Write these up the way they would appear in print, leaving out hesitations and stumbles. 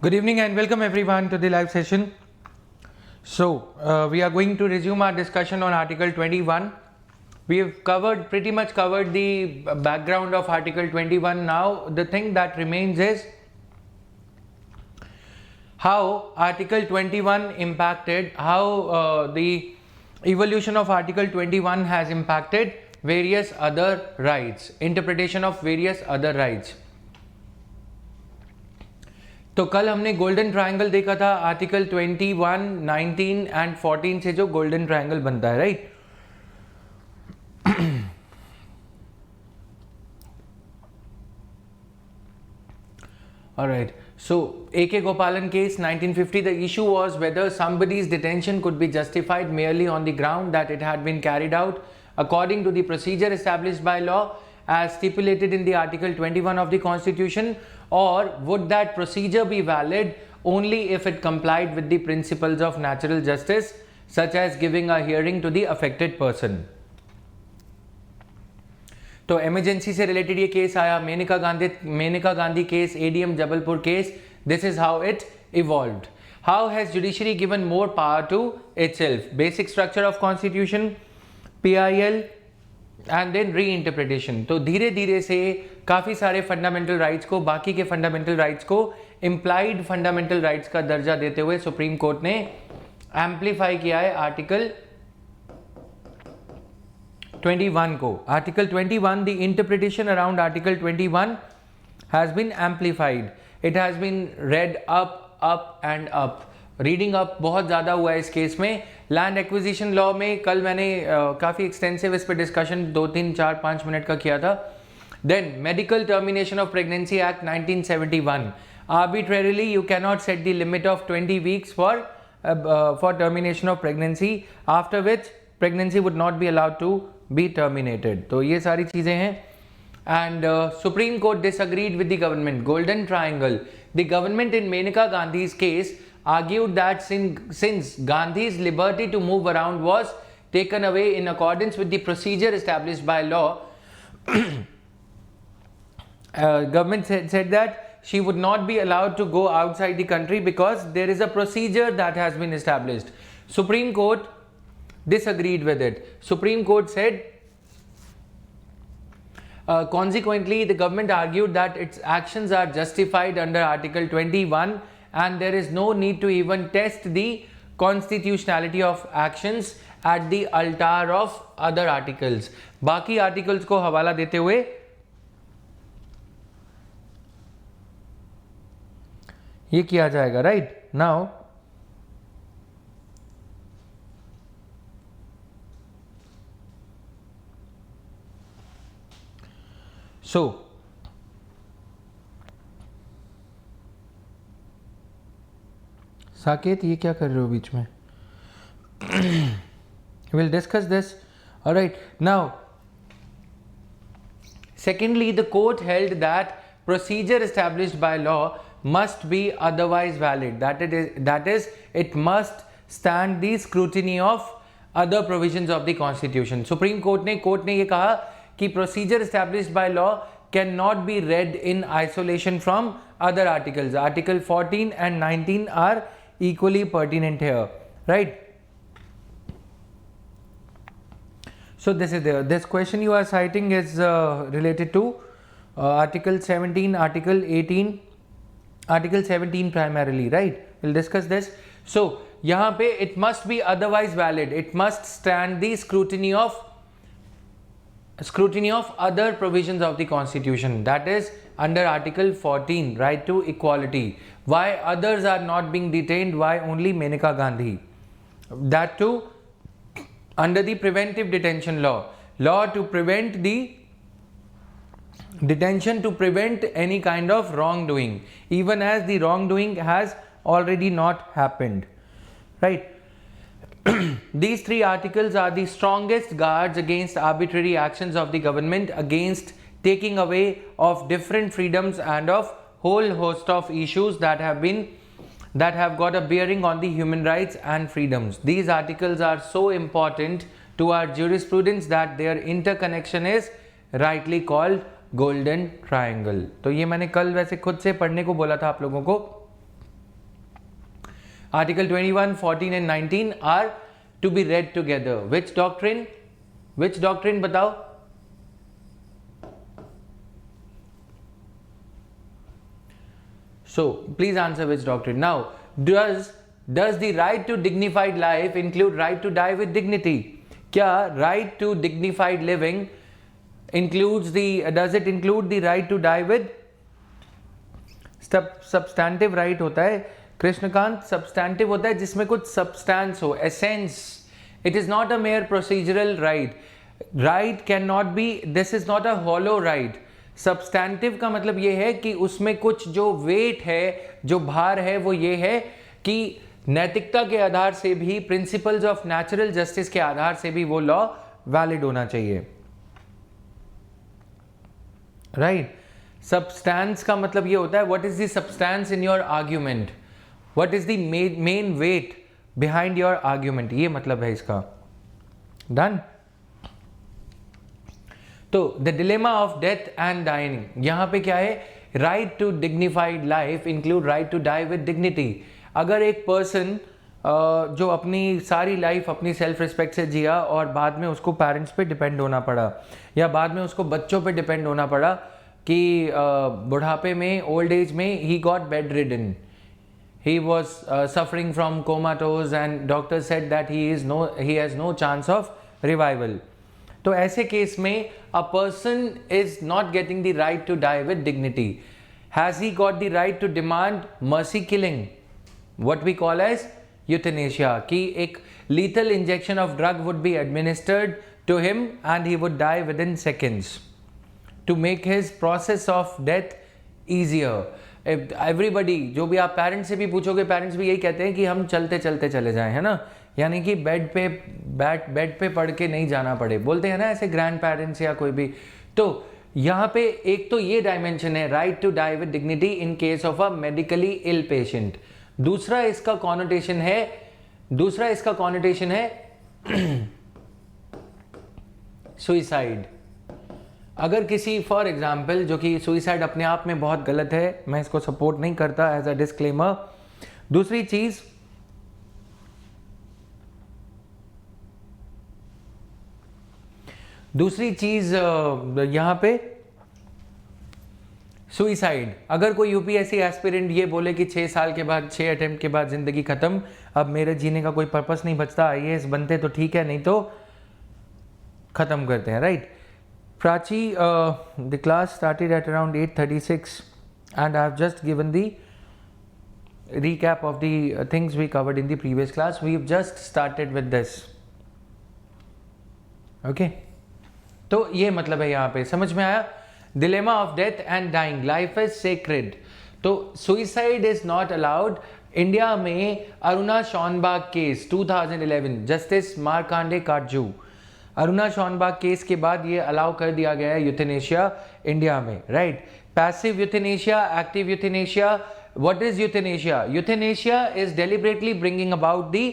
Good evening and welcome everyone to the live session. So we are going to resume our discussion on Article 21. We have pretty much covered the background of Article 21. Now the thing that remains is how Article 21 impacted, how the evolution of Article 21 has impacted various other rights, interpretation of various other rights. तो कल हमने golden triangle देखा था article 21, 19 and 14 से जो golden triangle बनता है, right? Alright, so A.K. Gopalan case 1950, the issue was whether somebody's detention could be justified merely on the ground that it had been carried out according to the procedure established by law as stipulated in the Article 21 of the Constitution, or would that procedure be valid only if it complied with the principles of natural justice, such as giving a hearing to the affected person. तो emergency से related ये case आया, Maneka Gandhi case, ADM Jabalpur case. This is how it evolved. How has judiciary given more power to itself? Basic structure of constitution, PIL and then reinterpretation. तो धीरे धीरे से काफ़ी सारे फंडामेंटल राइट्स को, बाकी के फंडामेंटल राइट्स को इम्प्लाइड फंडामेंटल राइट्स का दर्जा देते हुए सुप्रीम कोर्ट ने एम्पलीफाई किया है आर्टिकल 21 को. Article 21, the interpretation around article 21 has been amplified. It has been read up and up. Reading up बहुत ज़्यादा हुआ है इस केस में. लैंड एक्विजिशन लॉ में कल मैंने काफ़ी एक्सटेंसिव इस पर डिस्कशन 2, 3, 4, 5 मिनट का किया था. Then medical termination of pregnancy act 1971. Arbitrarily you cannot set the limit of 20 weeks for termination of pregnancy, after which pregnancy would not be allowed to be terminated. तो ये सारी चीज़ें हैं. And supreme court disagreed with the government. Golden Triangle. The government in Menaka Gandhi's case argued that since Gandhi's liberty to move around was taken away in accordance with the procedure established by law, government said that she would not be allowed to go outside the country because there is a procedure that has been established. Supreme Court disagreed with it. Supreme Court said consequently the government argued that its actions are justified under Article 21 and there is no need to even test the constitutionality of actions at the altar of other articles. बाकी articles को हवाला देते हुए ये किया जाएगा, right? Now so Saket, ये क्या कर रहे हो बीच में? We'll discuss this. All right. Now, secondly, the court held that procedure established by law must be otherwise valid. That is, it must stand the scrutiny of other provisions of the Constitution. Supreme Court ने ये कहा कि procedure established by law cannot be read in isolation from other articles. Article 14 and 19 are equally pertinent here, right? So this is there. This question you are citing is related to Article 17, Article 18, Article 17 primarily, right? We'll discuss this. So यहाँ पे it must be otherwise valid. It must stand the scrutiny of other provisions of the Constitution. That is under Article 14, right to equality. Why others are not being detained? Why only Menaka Gandhi? That too under the preventive detention law to prevent the detention, to prevent any kind of wrongdoing, even as the wrongdoing has already not happened, right? These three articles are the strongest guards against arbitrary actions of the government, against taking away of different freedoms and of whole host of issues that have got a bearing on the human rights and freedoms. These articles are so important to our jurisprudence that their interconnection is rightly called golden triangle. तो ये मैंने कल वैसे खुद से पढ़ने को बोला था आप लोगों को, Article 21, 14 and 19 are to be read together. Which doctrine? Which doctrine बताओ? So please answer which doctrine. Now, does the right to dignified life include right to die with dignity? क्या right to dignified living includes does it include the right to die with? Substantive right होता है Krishnakant, substantive होता है जिसमें कुछ substance हो, essence. It is not a mere procedural right. Right cannot be, this is not a hollow right. Substantive का मतलब ये है कि उसमें कुछ जो weight है, जो भार है, वो ये है कि नैतिकता के आधार से भी, प्रिंसिपल्स ऑफ नेचुरल जस्टिस के आधार से भी वो लॉ वैलिड होना चाहिए, राइट। सब्सटेंस का मतलब ये होता है what is the substance in your argument, what is the main weight behind your argument, ये मतलब है इसका। डन। तो the dilemma of death and dying, यहां पे क्या है, right to dignified life include right to die with dignity. अगर एक पर्सन जो अपनी सारी लाइफ अपनी सेल्फ रिस्पेक्ट से जिया और बाद में उसको पेरेंट्स पे डिपेंड होना पड़ा या बाद में उसको बच्चों पे डिपेंड होना पड़ा कि बुढ़ापे में, ओल्ड एज में he got bed ridden, he was suffering from comatose and doctor said that he has no chance of revival. तो ऐसे केस में a person is not getting the right to die with dignity. Has he got the right to demand mercy killing, what we call as euthanasia, कि एक lethal injection of drug would be administered to him and he would die within seconds to make his process of death easier. Everybody, जो भी आप parents से भी पूछोगे, parents भी यही कहते हैं कि हम चलते चलते चले जाएं, है ना, यानी कि बेड पे पढ़ के नहीं जाना पड़े, बोलते हैं ना ऐसे ग्रैंड पेरेंट्स या कोई भी। तो यहाँ पे एक तो ये डायमेंशन है right to die with dignity in case of a medically ill patient. दूसरा इसका कॉनोटेशन है सुइसाइड। अगर किसी, फॉर एग्जाम्पल, जो कि सुइसाइड अपने आप में बहुत गलत है, मैं इसको सपोर्ट नहीं करता एज अ डिस्क्लेमर। दूसरी चीज यहां पे सुइसाइड, अगर कोई यूपीएससी एस्पिरेंट ये बोले कि 6 साल के बाद, 6 अटेम्प्ट के बाद जिंदगी खत्म, अब मेरे जीने का कोई पर्पस नहीं बचता, आईएएस बनते तो ठीक है, नहीं तो खत्म करते हैं, right. Prachi, the class started at around 8:36 and I have just given the recap of the things we covered in the previous class. We have just started with this. Okay? तो ये मतलब है यहाँ पे, समझ में आया? Dilemma of death and dying. Life is sacred. तो suicide is not allowed. India में Aruna Shanbaug case 2011, justice Markandey Katju, Aruna Shanbaug case के बाद ये अलाउ कर दिया गया है यूथेनेशिया इंडिया में, right. Passive euthanasia, active euthanasia. What is euthanasia? Euthanasia is deliberately bringing about the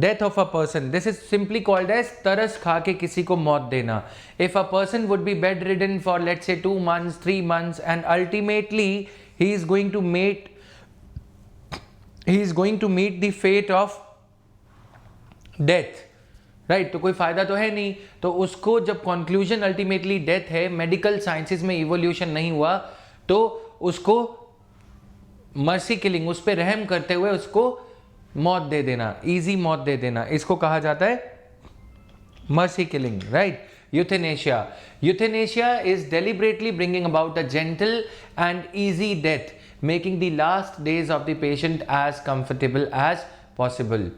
death of a person. This is simply called as तरस खा के किसी को मौत देना। If a person would be bedridden for let's say 2 months 3 months and ultimately he is going to meet the fate of death, right, तो कोई फायदा तो है नहीं। तो उसको जब कंक्लूजन अल्टीमेटली डेथ है, मेडिकल साइंसेस में इवोल्यूशन नहीं हुआ, तो उसको मर्सी किलिंग, उस पर रहम करते हुए उसको मौत दे देना, इजी मौत दे देना, इसको कहा जाता है mercy killing, right. Euthanasia is deliberately bringing about a gentle and easy death, making the last days of the patient as comfortable as possible.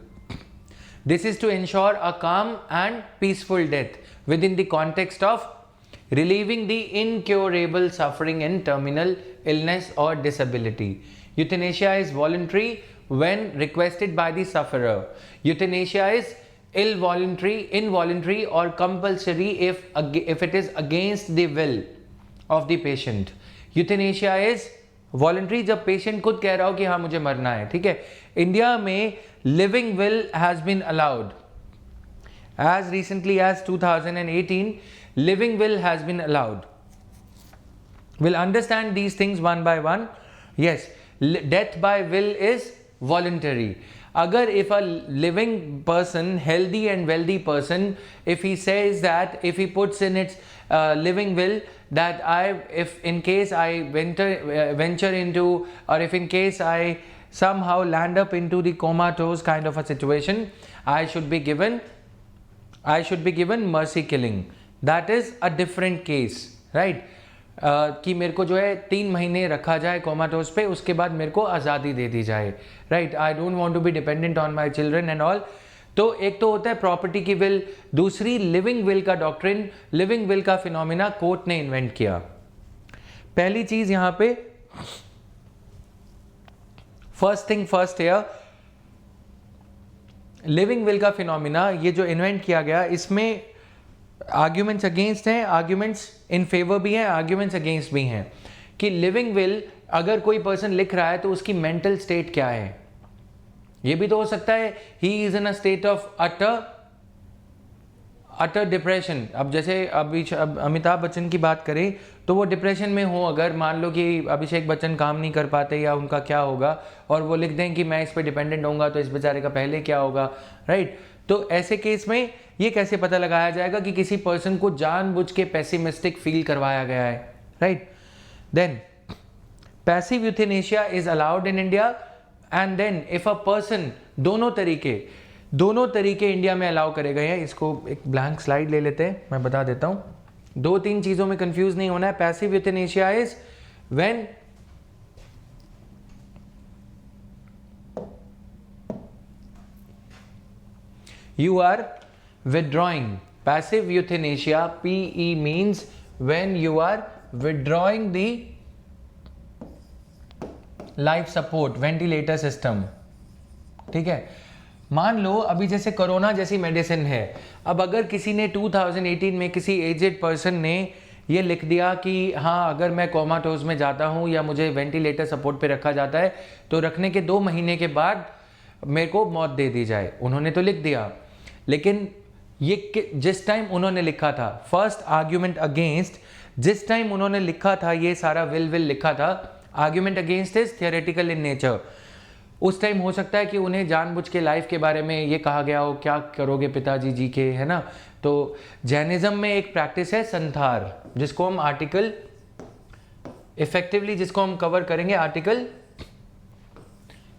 This is to ensure a calm and peaceful death within the context of relieving the incurable suffering in terminal illness or disability. Euthanasia is voluntary when requested by the sufferer. Euthanasia is involuntary or compulsory if it is against the will of the patient. Euthanasia is voluntary जब patient खुद कह रहा हो कि हाँ मुझे मरना है, ठीक है। इंडिया में living will has been allowed as recently as 2018. Living will has been allowed. Will understand these things one by one. Yes, death by will is voluntary. Agar if a living person, healthy and wealthy person, if he says that, if he puts in its living will that if in case I venture into, or if in case I somehow land up into the comatose kind of a situation, I should be given mercy killing. That is a different case, right? कि मेरे को जो है 3 महीने रखा जाए comatose पे, उसके बाद मेरे को आज़ादी दे दी जाए, right? I don't want to be dependent on my children and all. तो एक तो होता है प्रॉपर्टी की विल, दूसरी लिविंग विल का डॉक्ट्रिन, लिविंग विल का फिनोमिना कोर्ट ने इन्वेंट किया. पहली चीज यहां पे फर्स्ट थिंग फर्स्ट है, लिविंग विल का फिनोमिना ये जो इन्वेंट किया गया, इसमें आर्ग्यूमेंट्स अगेंस्ट हैं, आर्ग्यूमेंट्स इन फेवर भी हैं, आर्ग्यूमेंट्स अगेंस्ट भी हैं. कि लिविंग विल अगर कोई पर्सन लिख रहा है तो उसकी मेंटल स्टेट क्या है. ये भी तो हो सकता है he is in a state of utter depression. अब जैसे अब अमिताभ बच्चन की बात करें तो वो डिप्रेशन में हो, अगर मान लो कि अभिषेक बच्चन काम नहीं कर पाते या उनका क्या होगा, और वो लिख दें कि मैं इस पर डिपेंडेंट होऊंगा तो इस बेचारे का पहले क्या होगा, राइट? तो ऐसे केस में ये कैसे पता लगाया जाएगा कि किसी पर्सन को जानबूझ के पेसिमिस्टिक फील करवाया गया है, right? Then passive euthanasia is allowed in India. And then if a person, दोनों तरीके इंडिया में अलाउ करे गए हैं. इसको एक ब्लैंक स्लाइड ले लेते हैं, मैं बता देता हूं. 2-3 चीजों में कंफ्यूज नहीं होना है. Passive euthanasia is when you are withdrawing. Passive euthanasia, PE, means when you are withdrawing the life support ventilator system. ठीक है? मान लो अभी जैसे कोरोना जैसी मेडिसिन है, अब अगर किसी ने 2018 में किसी एजेड पर्सन ने ये लिख दिया कि हाँ अगर मैं कोमाटोज में जाता हूँ या मुझे वेंटिलेटर सपोर्ट पे रखा जाता है तो रखने के 2 महीने के बाद मेरे को मौत दे दी जाए. उन्होंने तो लिख दिया, लेकिन ये जिस टाइम उन्होंने लिखा था, फर्स्ट आर्ग्यूमेंट अगेंस्ट, जिस टाइम उन्होंने लिखा था ये सारा विल लिखा था, argument against is theoretical in nature. उस टाइम हो सकता है कि उन्हें जानबूझ के लाइफ के बारे में ये कहा गया हो, क्या करोगे पिताजी जी के, है ना? तो जैनिज्म में एक प्रैक्टिस है संथार, जिसको हम आर्टिकल इफेक्टिवली जिसको हम कवर करेंगे आर्टिकल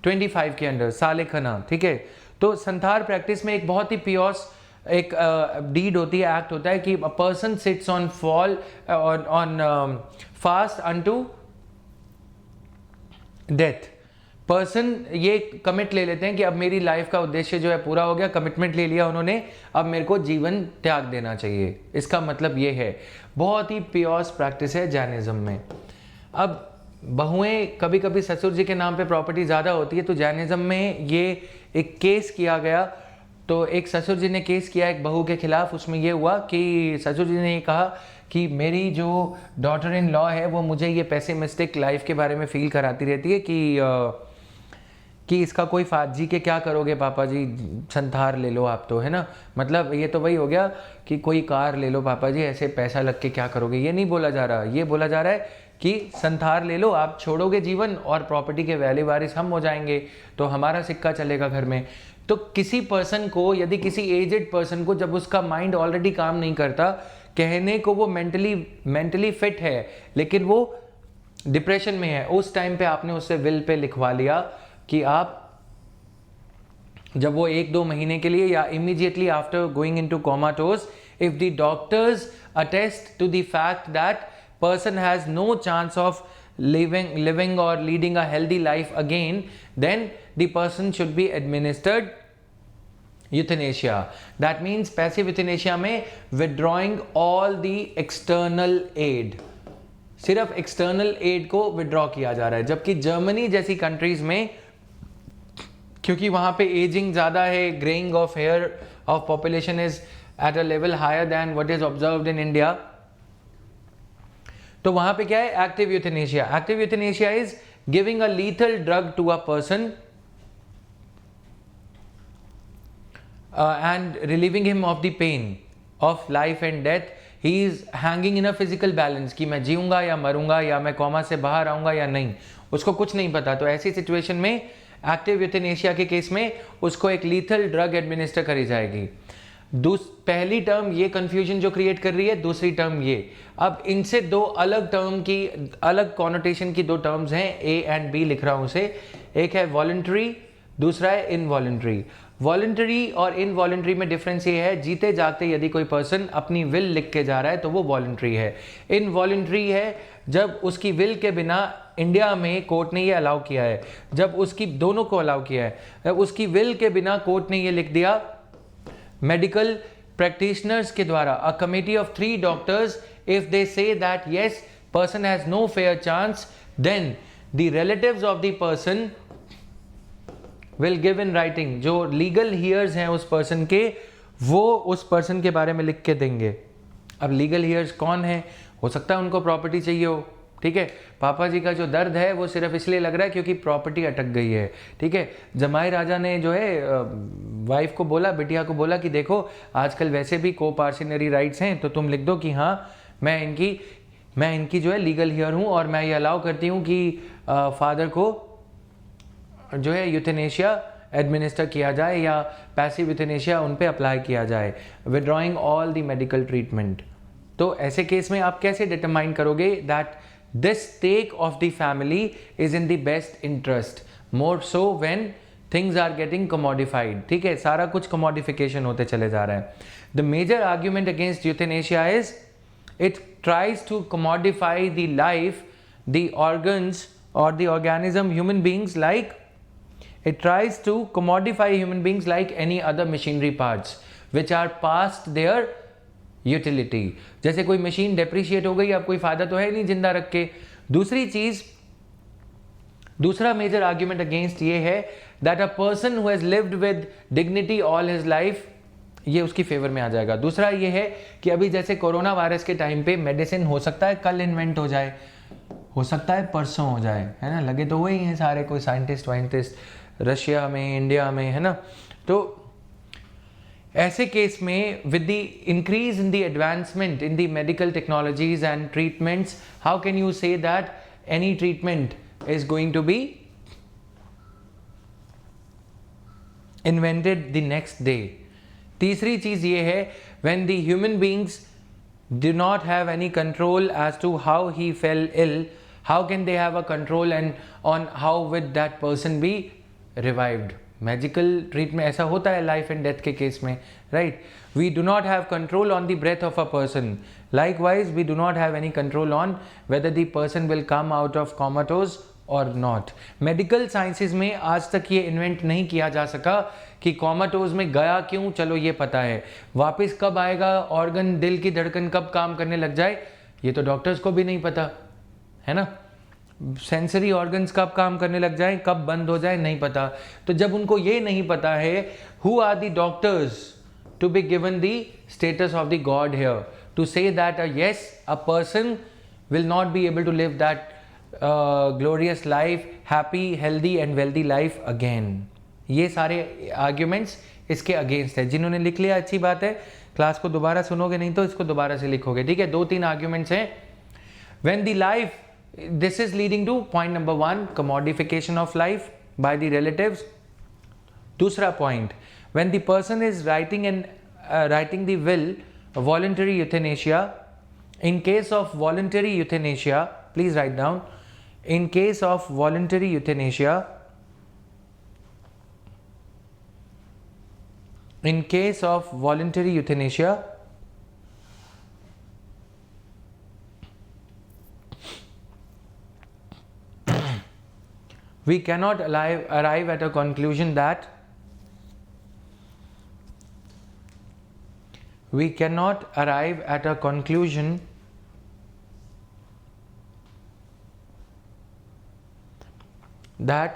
25 के अंडर, सालेखना. ठीक है? तो संथार प्रैक्टिस में एक बहुत ही पियोस एक डीड होती है, एक्ट होता है कि a person sits on fall on fast unto death. Person ये कमिट ले लेते हैं कि अब मेरी लाइफ का उद्देश्य जो है पूरा हो गया, कमिटमेंट ले लिया उन्होंने, अब मेरे को जीवन त्याग देना चाहिए. इसका मतलब ये है, बहुत ही पियोस प्रैक्टिस है जैनिज्म में. अब बहुएं कभी कभी ससुर जी के नाम पे प्रॉपर्टी ज़्यादा होती है, तो जैनिज्म में ये एक केस किया गया. तो एक ससुर जी ने केस किया एक बहू के खिलाफ. उसमें ये हुआ कि ससुर जी ने ये कहा कि मेरी जो डॉटर इन लॉ है वो मुझे ये पेसिमिस्टिक लाइफ के बारे में फील कराती रहती है कि इसका कोई जी के क्या करोगे पापा जी, संथार ले लो आप तो, है ना? मतलब ये तो वही हो गया कि कोई कार ले लो पापा जी, ऐसे पैसा लग के क्या करोगे. ये नहीं बोला जा रहा, ये बोला जा रहा है कि संथार ले लो, आप छोड़ोगे जीवन और प्रॉपर्टी के वैल्यू वारिस हम हो जाएंगे, तो हमारा सिक्का चलेगा घर में. तो किसी पर्सन को, यदि किसी एजेड पर्सन को जब उसका माइंड ऑलरेडी काम नहीं करता, कहने को वो मेंटली फिट है लेकिन वो डिप्रेशन में है, उस टाइम पे आपने उससे विल पे लिखवा लिया कि आप जब वो 1-2 महीने के लिए या immediately after going into comatose, if the doctors attest to the fact that person has no chance of living or leading a healthy life again, then the person should be administered euthanasia. That means passive euthanasia में withdrawing all the external aid, सिर्फ external aid को withdraw किया जा रहा है. जबकि Germany जैसी countries में, क्योंकि वहाँ पे एजिंग ज़्यादा है, graying of hair of population is at a level higher than what is observed in India, तो वहां पे क्या है, active euthanasia. Active euthanasia is giving a lethal drug to a person and relieving him of the pain of life and death. He is hanging in a physical balance कि मैं जीऊंगा या मरूंगा या मैं कोमा से बाहर आऊंगा या नहीं, उसको कुछ नहीं पता. तो ऐसी सिचुएशन में एक्टिव यूथेनेशिया के केस में उसको एक लीथल ड्रग एडमिनिस्टर करी जाएगी। पहली टर्म ये कंफ्यूजन जो क्रिएट कर रही है, दूसरी टर्म ये। अब इनसे दो अलग टर्म की, अलग कॉनोटेशन की दो टर्म्स हैं, ए एंड बी लिख रहा हूं उसे। एक है वॉलंटरी, दूसरा है इनवॉलंटरी। वॉलंटरी और इनवॉलंटरी में डिफरेंस ये है, जीते जागते यदि कोई पर्सन अपनी विल लिख के जा रहा है तो वो वॉलंटरी है। इनवॉलंटरी है जब उसकी विल के बिना, इंडिया में कोर्ट ने ये अलाउ किया है, जब उसकी, दोनों को अलाउ किया है, जब उसकी विल के बिना कोर्ट ने ये लिख दिया, मेडिकल प्रैक्टिशनर्स के द्वारा, a committee of 3 doctors, if they say that yes person has no fair chance, then the relatives of the person will give in writing, जो लीगल हियर्स हैं उस पर्सन के, वो उस पर्सन के बारे में लिख के देंगे। अब लीगल हियर्स कौन है? हो सकता है उनको प्रॉपर्टी चाहिए हो, ठीक है। पापा जी का जो दर्द है वो सिर्फ इसलिए लग रहा है क्योंकि प्रॉपर्टी अटक गई है, ठीक है। जमाई राजा ने जो है वाइफ को बोला, बिटिया को बोला कि देखो आजकल वैसे भी को पार्सिनरी राइट्स हैं, तो तुम लिख दो कि हाँ मैं इनकी जो है लीगल हियर हूँ और मैं ये अलाउ करती हूँ कि फादर को जो है यूथेनेशिया एडमिनिस्टर किया जाए या पैसिव यूथेनेशिया उन पे अप्लाई किया जाए, withdrawing all the medical treatment. तो ऐसे केस में आप कैसे डिटरमाइन करोगे that this stake of the family is in the best interest, more so when things are getting commodified, ठीक है, सारा कुछ कमोडिफिकेशन होते चले जा रहा है। The major argument against euthanasia is it tries to commodify the life, the organs or the organism human beings like, it tries to commodify human beings like any other machinery parts which are past their utility। जैसे कोई machine depreciate हो गई, अब कोई फायदा तो है नहीं जिंदा रख के। दूसरी चीज, दूसरा मेजर आर्ग्यूमेंट अगेंस्ट ये है that a person who has lived with dignity all his life, ये उसकी फेवर में आ जाएगा। दूसरा ये है कि अभी जैसे कोरोना वायरस के टाइम पे मेडिसिन हो सकता है कल इन्वेंट हो जाए, हो सकता है परसों हो जाए, है ना, लगे तो वही हैं सारे कोई साइंटिस्ट वाइंटिस्ट रशिया में, इंडिया में, है ना। तो ऐसे केस में with the increase in the advancement in the medical technologies and treatments, how can you say that any treatment is going to be invented the next day. तीसरी चीज ये है, when the human beings do not have any control as to how he fell ill, how can they have a control and on how would that person be revived? Medical treatment ऐसा होता है life and death के case में, right? We do not have control on the breath of a person. Likewise, we do not have any control on whether the person will come out of comatose और not. Medical sciences में आज तक ये invent नहीं किया जा सका कि कॉमाटोज में गया क्यों, चलो ये पता है, वापस कब आएगा, ऑर्गन, दिल की धड़कन कब काम करने लग जाए, ये तो डॉक्टर्स को भी नहीं पता, है ना। सेंसरी ऑर्गन्स कब काम करने लग जाए, कब बंद हो जाए, नहीं पता। तो जब उनको ये नहीं पता है, who are the doctors to be given the status of the god here to say that yes a person will not be able to live that glorious life, happy, healthy and wealthy life again। ये सारे arguments इसके against है। जिन्होंने लिख लिया अच्छी बात है, क्लास को दोबारा सुनोगे, नहीं तो इसको दोबारा से लिखोगे, ठीक है। 2-3 arguments हैं। When the life, this is leading to point number 1, commodification of life by the relatives। दूसरा point, when the person is writing the will, voluntary euthanasia, in case of voluntary euthanasia, please write down, in case of voluntary euthanasia, in case of voluntary euthanasia, we cannot arrive at a conclusion that we cannot arrive at a conclusion that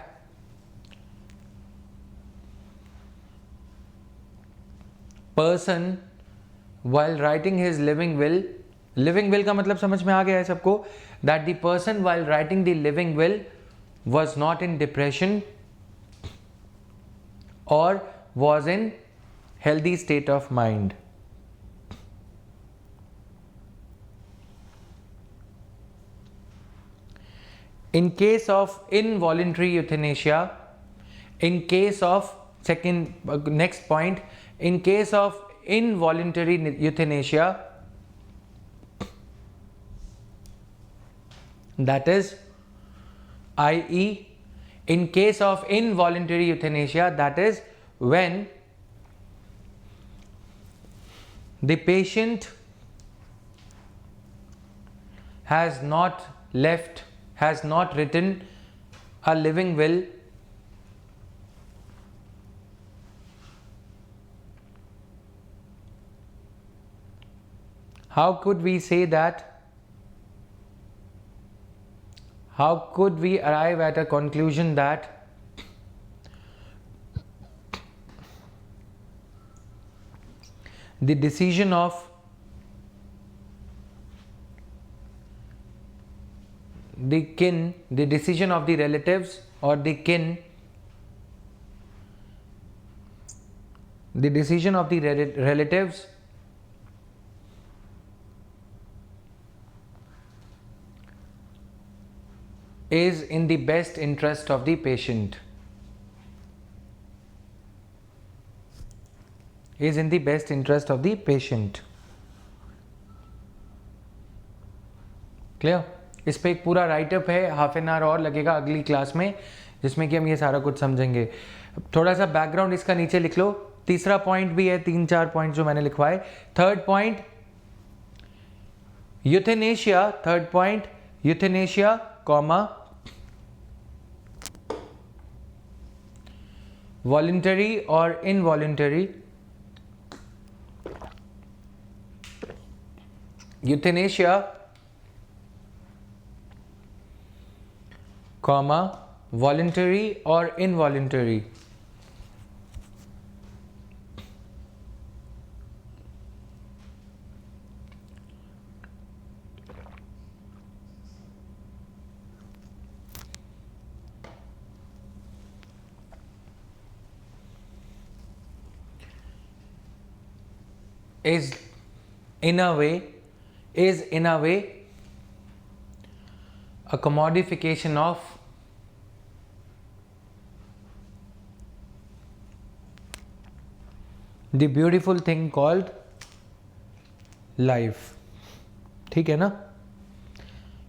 person while writing his living will का मतलब समझ में आ गया है सबको, that the person while writing the living will was not in depression or was in healthy state of mind। In case of involuntary euthanasia, in case of next point, in case of involuntary euthanasia, that is, i.e., in case of involuntary euthanasia, that is when the patient has not written a living will, how could we say that? How could we arrive at a conclusion that the decision of the kin, the decision of the relatives or the kin, the decision of the relatives is in the best interest of the patient, is in the best interest of the patient. Clear? इस पे एक पूरा write up है, half an hour और लगेगा अगली class में, जिसमें कि हम ये सारा कुछ समझेंगे. थोड़ा सा बैकग्राउंड इसका नीचे लिख लो. तीसरा पॉइंट भी है, 3-4 पॉइंट जो मैंने लिखवाए. Third point euthanasia, third point euthanasia comma voluntary or involuntary, euthanasia comma voluntary or involuntary, is in a way a commodification of the beautiful thing called life. ठीक है ना?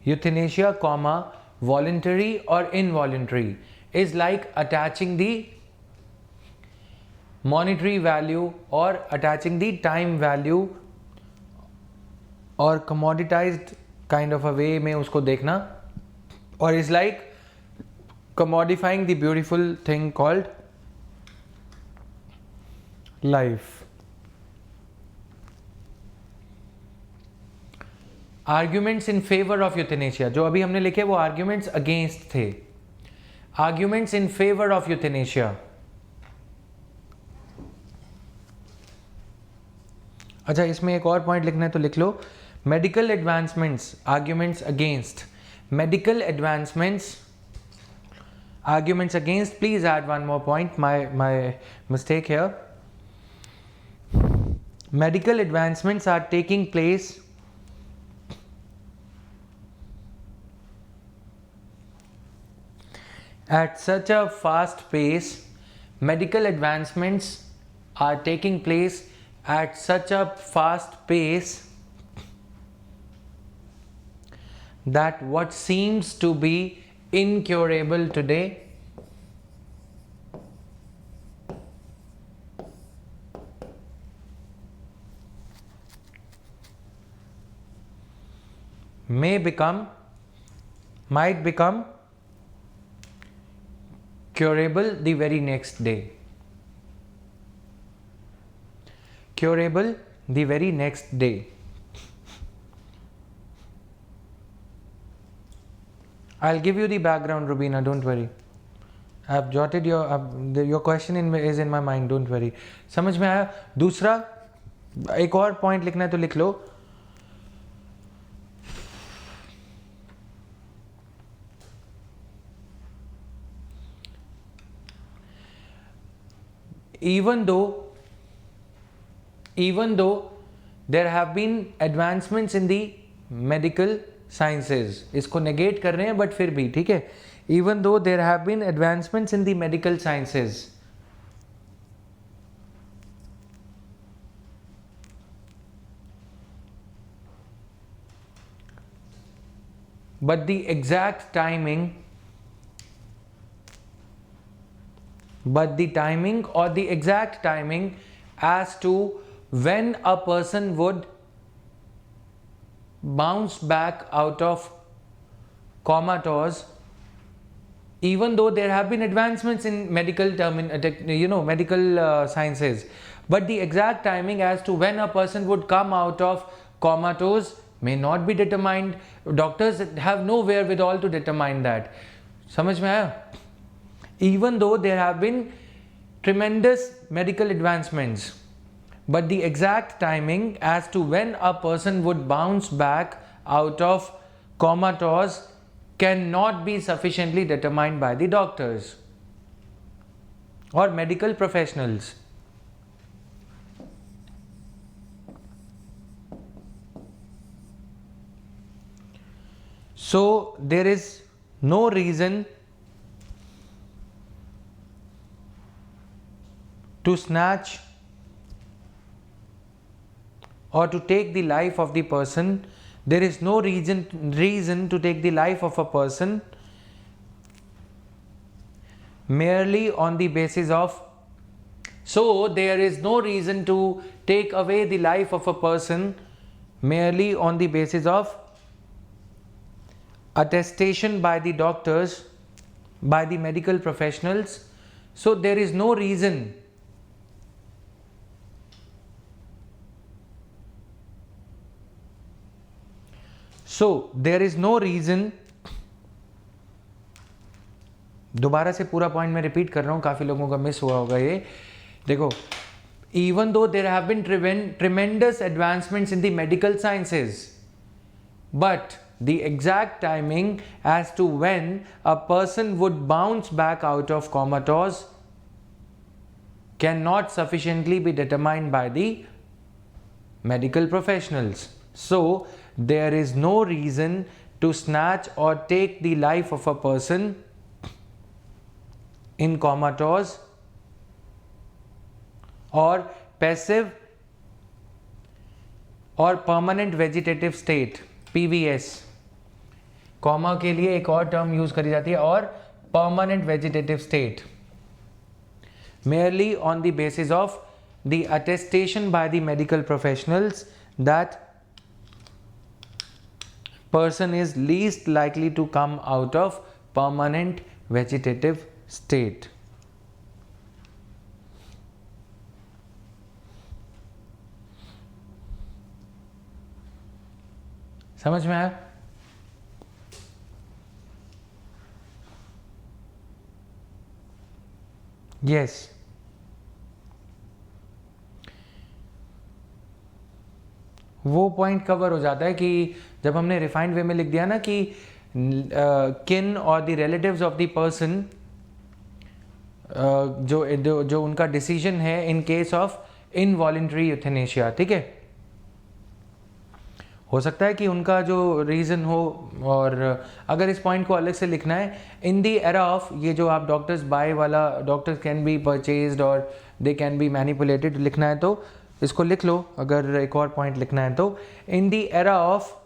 Euthanasia comma voluntary or involuntary is like attaching the monetary value or attaching the time value or commoditized kind of a way में उसको देखना, or is like commodifying the beautiful thing called life. Arguments in favor of euthanasia, जो अभी हमने लिखे वो arguments against थे. Arguments in favor of euthanasia. अच्छा, इसमें एक और पॉइंट लिखना है तो लिख लो. Medical advancements, arguments against. Medical advancements, arguments against. Please add one more point, my mistake here. Medical advancements are taking place at such a fast pace. Medical advancements are taking place at such a fast pace that what seems to be incurable today might become curable the very next day. Curable the very next day. I'll give you the background, Rubina, don't worry. I've jotted your question is in my mind, don't worry. समझ में आया? दूसरा एक और point लिखना है तो लिख लो. Even though there have been advancements in the medical sciences, इसको negate कर रहे हैं but फिर भी ठीक है. even though there have been advancements in the medical sciences. But the exact timing or the exact timing as to when a person would bounce back out of comatose, even though there have been advancements in medical sciences, but the exact timing as to when a person would come out of comatose may not be determined. Doctors have no wherewithal to determine that. समझ में आया? Even though there have been tremendous medical advancements, but the exact timing as to when a person would bounce back out of comatose cannot be sufficiently determined by the doctors or medical professionals. So there is no reason to snatch or to take the life of the person. There is no reason to take the life of a person merely on the basis of, so there is no reason to take away the life of a person merely on the basis of attestation by the doctors, by the medical professionals. So there is no reason दोबारा से पूरा point मैं repeat कर रहा हूँ, काफ़ी लोगों का मिस हुआ होगा ये. देखो, even though there have been tremendous advancements in the medical sciences, but the exact timing as to when a person would bounce back out of comatose cannot sufficiently be determined by the medical professionals. So there is no reason to snatch or take the life of a person in comatose or passive or permanent vegetative state, PVS. Comma के लिए एक और term use करी जाती है, और permanent vegetative state, merely on the basis of the attestation by the medical professionals that person is least likely to come out of permanent vegetative state. समझ में आया? यस. वो पॉइंट कवर हो जाता है कि जब हमने रिफाइंड वे में लिख दिया ना कि किन और the relatives of the person, जो उनका डिसीजन है इन केस ऑफ इनवॉलंटरी यूथेनेशिया. ठीक है, हो सकता है कि उनका जो रीज़न हो, और अगर इस पॉइंट को अलग से लिखना है, इन द एरा ऑफ, ये जो आप डॉक्टर्स बाय वाला, डॉक्टर्स कैन बी परचेज्ड और दे कैन बी मैनिपुलेटेड लिखना है तो इसको लिख लो. अगर एक और पॉइंट लिखना है तो इन the era of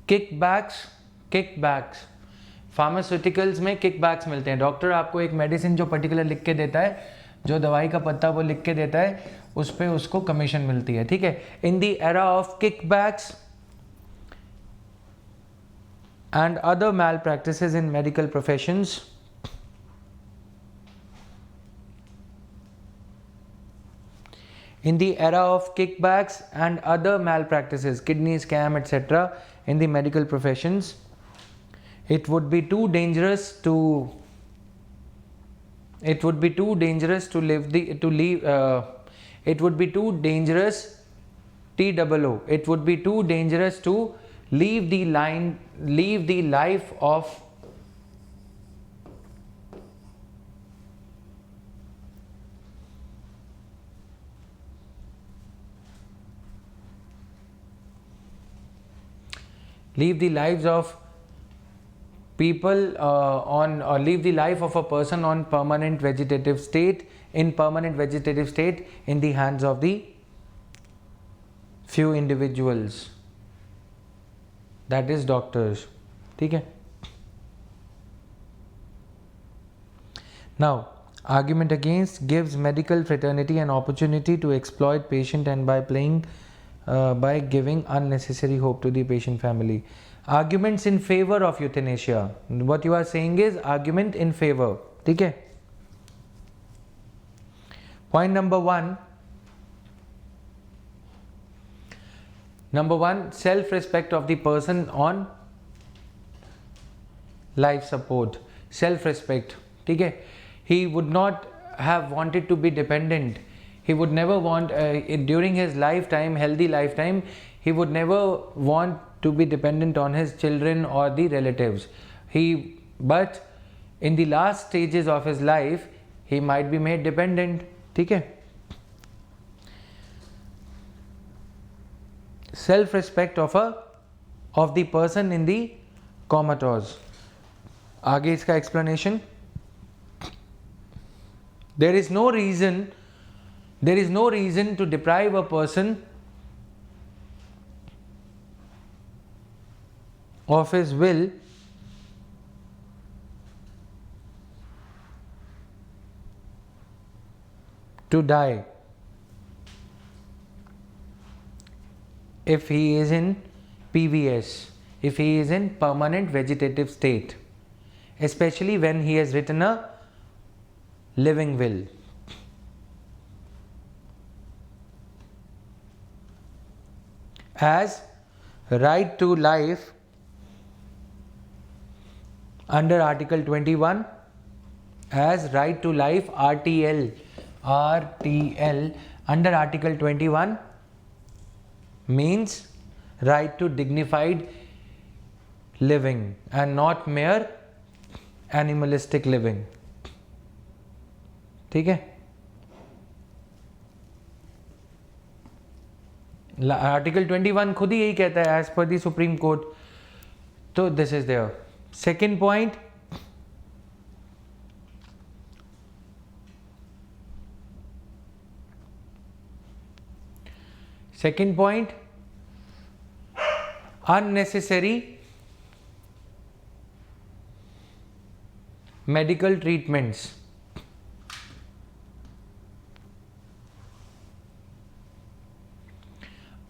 kickbacks, pharmaceuticals में किकबैक्स मिलते हैं. डॉक्टर आपको एक मेडिसिन जो पर्टिकुलर लिख के देता है, जो दवाई का पत्ता वो लिख के देता है, उस पर उसको कमीशन मिलती है. ठीक है, in the era of kickbacks and other malpractices in medical professions, in the era of kickbacks and other malpractices, kidney scam, etc., in the medical professions, it would be too dangerous to it would be too dangerous to live the to leave it would be too dangerous TOO it would be too dangerous to leave the life of leave the lives of people on or leave the life of a person on permanent vegetative state, in permanent vegetative state in the hands of the few individuals, that is doctors. ठीक है. Now, argument against gives medical fraternity an opportunity to exploit patient and by giving unnecessary hope to the patient family. Arguments in favor of euthanasia. What you are saying is argument in favor. ठीक है. Point number one, self-respect of the person on life support. Self-respect. ठीक है. He would not have wanted to be dependent. He would never want during his lifetime, healthy lifetime, he would never want to be dependent on his children or the relatives. But in the last stages of his life, he might be made dependent. ठीक है. Self-respect of the person in the comatose. आगे इसका explanation. There is no reason to deprive a person of his will to die if he is in PVS, if he is in permanent vegetative state, especially when he has written a living will. As right to life under Article 21, as right to life RTL under Article 21 means right to dignified living and not mere animalistic living. ठीक है. Article 21 खुद ही यही कहता है as per the Supreme Court. तो this is there. Second point, unnecessary medical treatments.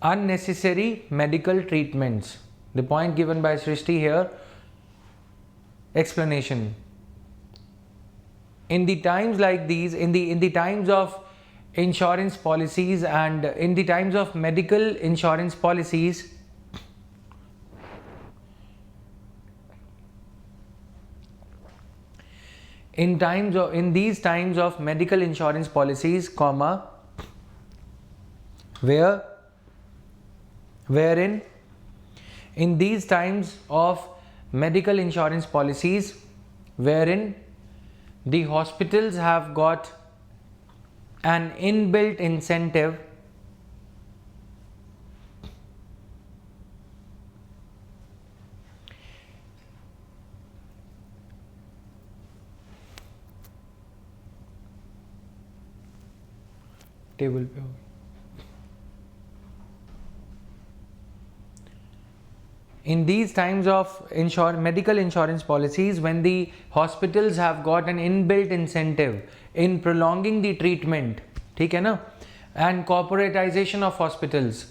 Unnecessary medical treatments. The point given by Srishti here. Explanation. In the times like these, in the times of insurance policies and in the times of medical insurance policies, in these times of medical insurance policies, wherein in these times of medical insurance policies wherein the hospitals have got an inbuilt incentive table पे हो. In these times of medical insurance policies, when the hospitals have got an inbuilt incentive in prolonging the treatment, ठीक है ना, and corporatization of hospitals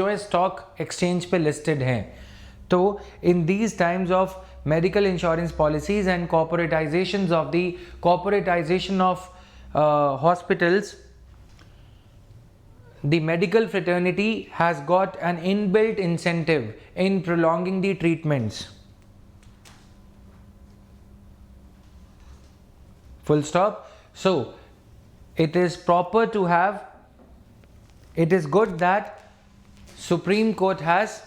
जो है stock exchange पे listed हैं. तो in these times of medical insurance policies and corporatization of hospitals, the medical fraternity has got an inbuilt incentive in prolonging the treatments. Full stop. So it is proper to have, it is good that Supreme Court has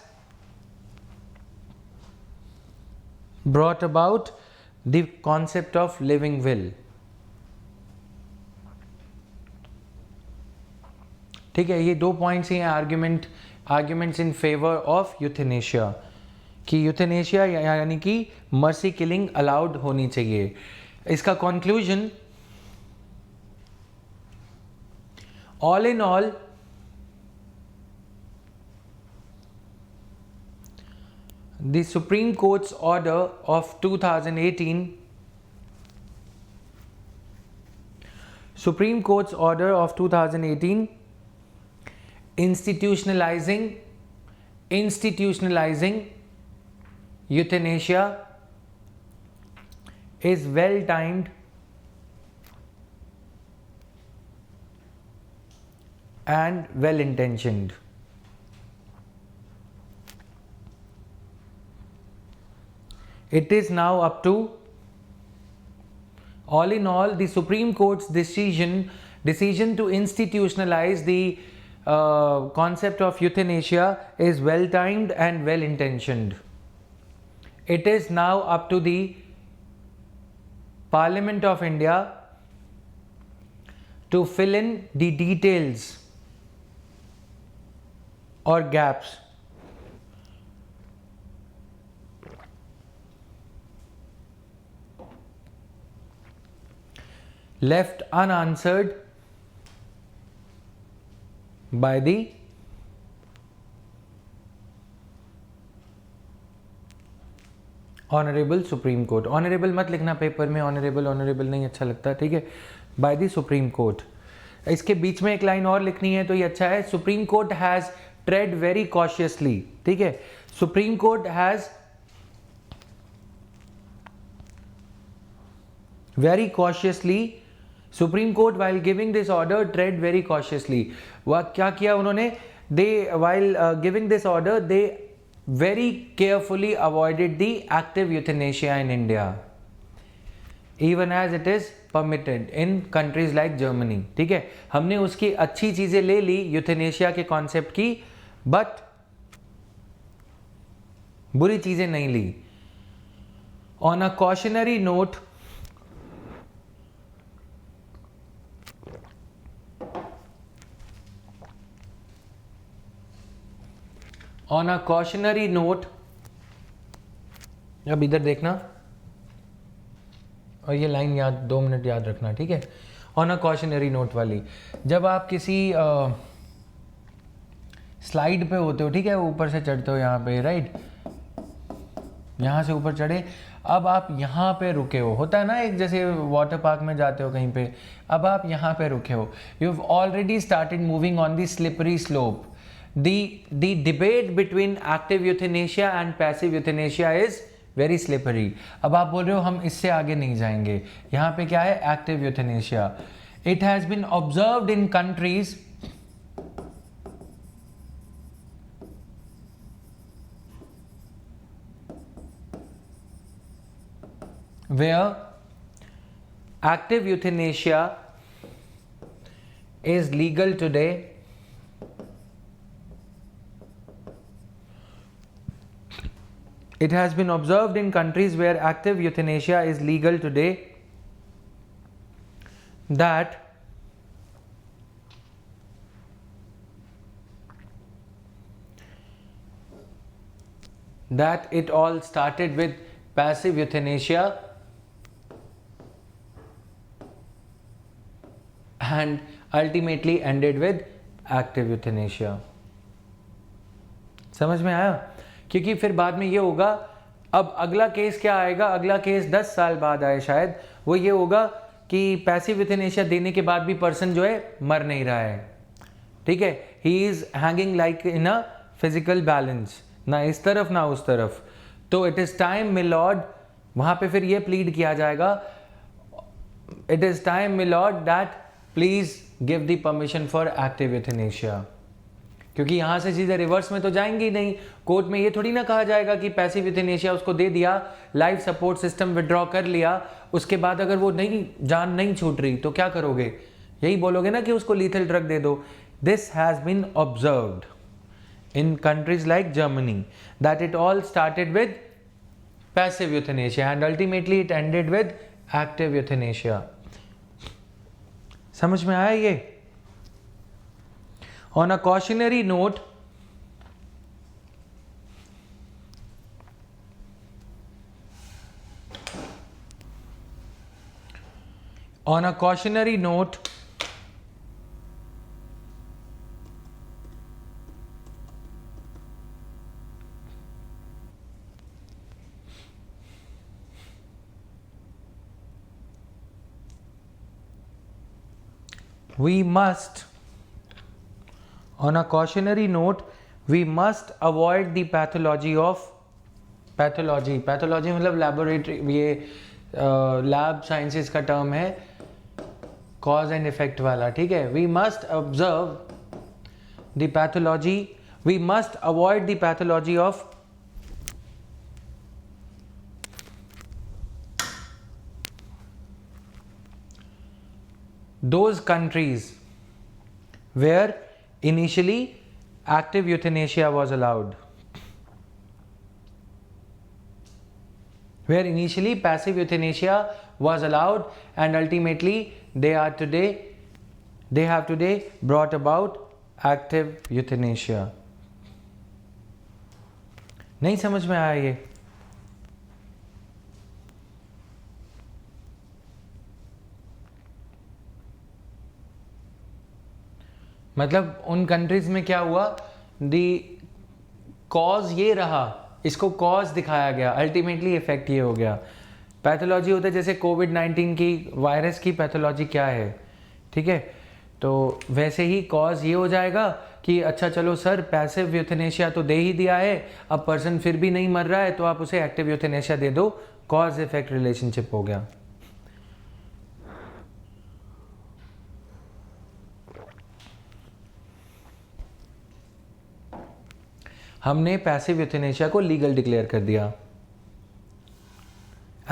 brought about the concept of living will. ठीक है. ये दो points ही हैं arguments in favour of euthanasia. कि euthanasia यानी कि mercy killing allowed होनी चाहिए। इसका conclusion, all in all the Supreme Court's order of 2018 Supreme Court's order of 2018 institutionalizing euthanasia is well timed and well intentioned. It is now up to, all in all, the Supreme Court's decision to institutionalize the concept of euthanasia is well timed and well intentioned. It is now up to the Parliament of India to fill in the details or gaps left unanswered by the honourable supreme court. Honourable मत लिखना paper में, honourable नहीं अच्छा लगता, ठीक है। By the supreme court. इसके बीच में एक लाइन और लिखनी है तो ये अच्छा है, Supreme Court has tread very cautiously, ठीक है। Supreme Court has very cautiously, Supreme Court while giving this order tread very cautiously. वह क्या किया उन्होंने, they while giving this order they very carefully avoided the active euthanasia in India, even as it is permitted in countries like Germany, ठीक है। हमने उसकी अच्छी चीजें ले ली यूथेनेशिया के कॉन्सेप्ट की, बट बुरी चीजें नहीं ली। On a cautionary note, on a cautionary note, अब इधर देखना और ये लाइन याद 2 मिनट याद रखना, ठीक है। ऑन अ कॉशनरी नोट वाली, जब आप किसी स्लाइड पे होते हो, ठीक है, ऊपर से चढ़ते हो यहाँ पे, राइट, यहाँ से ऊपर चढ़े, अब आप यहाँ पे रुके हो, होता है ना एक, जैसे वाटर पार्क में जाते हो कहीं पे, अब आप यहाँ पे रुके हो, you have already started moving on the slippery slope. The debate between active euthanasia and passive euthanasia is very slippery. अब आप बोल रहे हो हम इससे आगे नहीं जाएंगे, यहाँ पे क्या है, active euthanasia. It has been observed in countries where active euthanasia is legal today. It has been observed in countries where active euthanasia is legal today that it all started with passive euthanasia and ultimately ended with active euthanasia. समझ में आया? क्योंकि फिर बाद में ये होगा, अब अगला केस क्या आएगा, अगला केस 10 साल बाद आए शायद, वो ये होगा कि पैसिव यूथेनेशिया देने के बाद भी पर्सन जो है मर नहीं रहा है, ठीक है, ही is hanging like in a physical balance, ना इस तरफ ना उस तरफ। तो it is time my Lord, वहां पे फिर ये प्लीड किया जाएगा, it is time my Lord that please give the permission for active euthanasia. क्योंकि यहाँ से सीधे रिवर्स में तो जाएंगे नहीं, कोर्ट में ये थोड़ी ना कहा जाएगा कि पैसिव यूथेनेशिया उसको दे दिया, लाइफ सपोर्ट सिस्टम विड्रॉ कर लिया, उसके बाद अगर वो जान नहीं छूट रही तो क्या करोगे, यही बोलोगे ना कि उसको लीथल ड्रग दे दो। This has been observed in countries like Germany that it all started with passive euthanasia and ultimately it ended with active euthanasia. समझ में आया ये? On a cautionary note, On a cautionary note, we must avoid the pathology of pathology मतलब laboratory, ये lab sciences का term है, cause and effect वाला, ठीक है. We must observe the pathology, we must avoid the pathology of those countries where initially active euthanasia was allowed, where initially passive euthanasia was allowed, and ultimately they have today brought about active euthanasia. नहीं समझ में आया ये? मतलब उन countries में क्या हुआ, दी कॉज ये रहा, इसको कॉज दिखाया गया, अल्टीमेटली इफेक्ट ये हो गया. पैथोलॉजी होता है जैसे कोविड-19 की वायरस की पैथोलॉजी क्या है, ठीक है, तो वैसे ही कॉज ये हो जाएगा कि अच्छा चलो सर पैसिव यूथेनेशिया तो दे ही दिया है, अब पर्सन फिर भी नहीं मर रहा है तो आप उसे एक्टिव यूथेनेशिया दे दो, कॉज इफेक्ट रिलेशनशिप हो गया. हमने पैसिव यूथेनेशिया को लीगल डिक्लेयर कर दिया.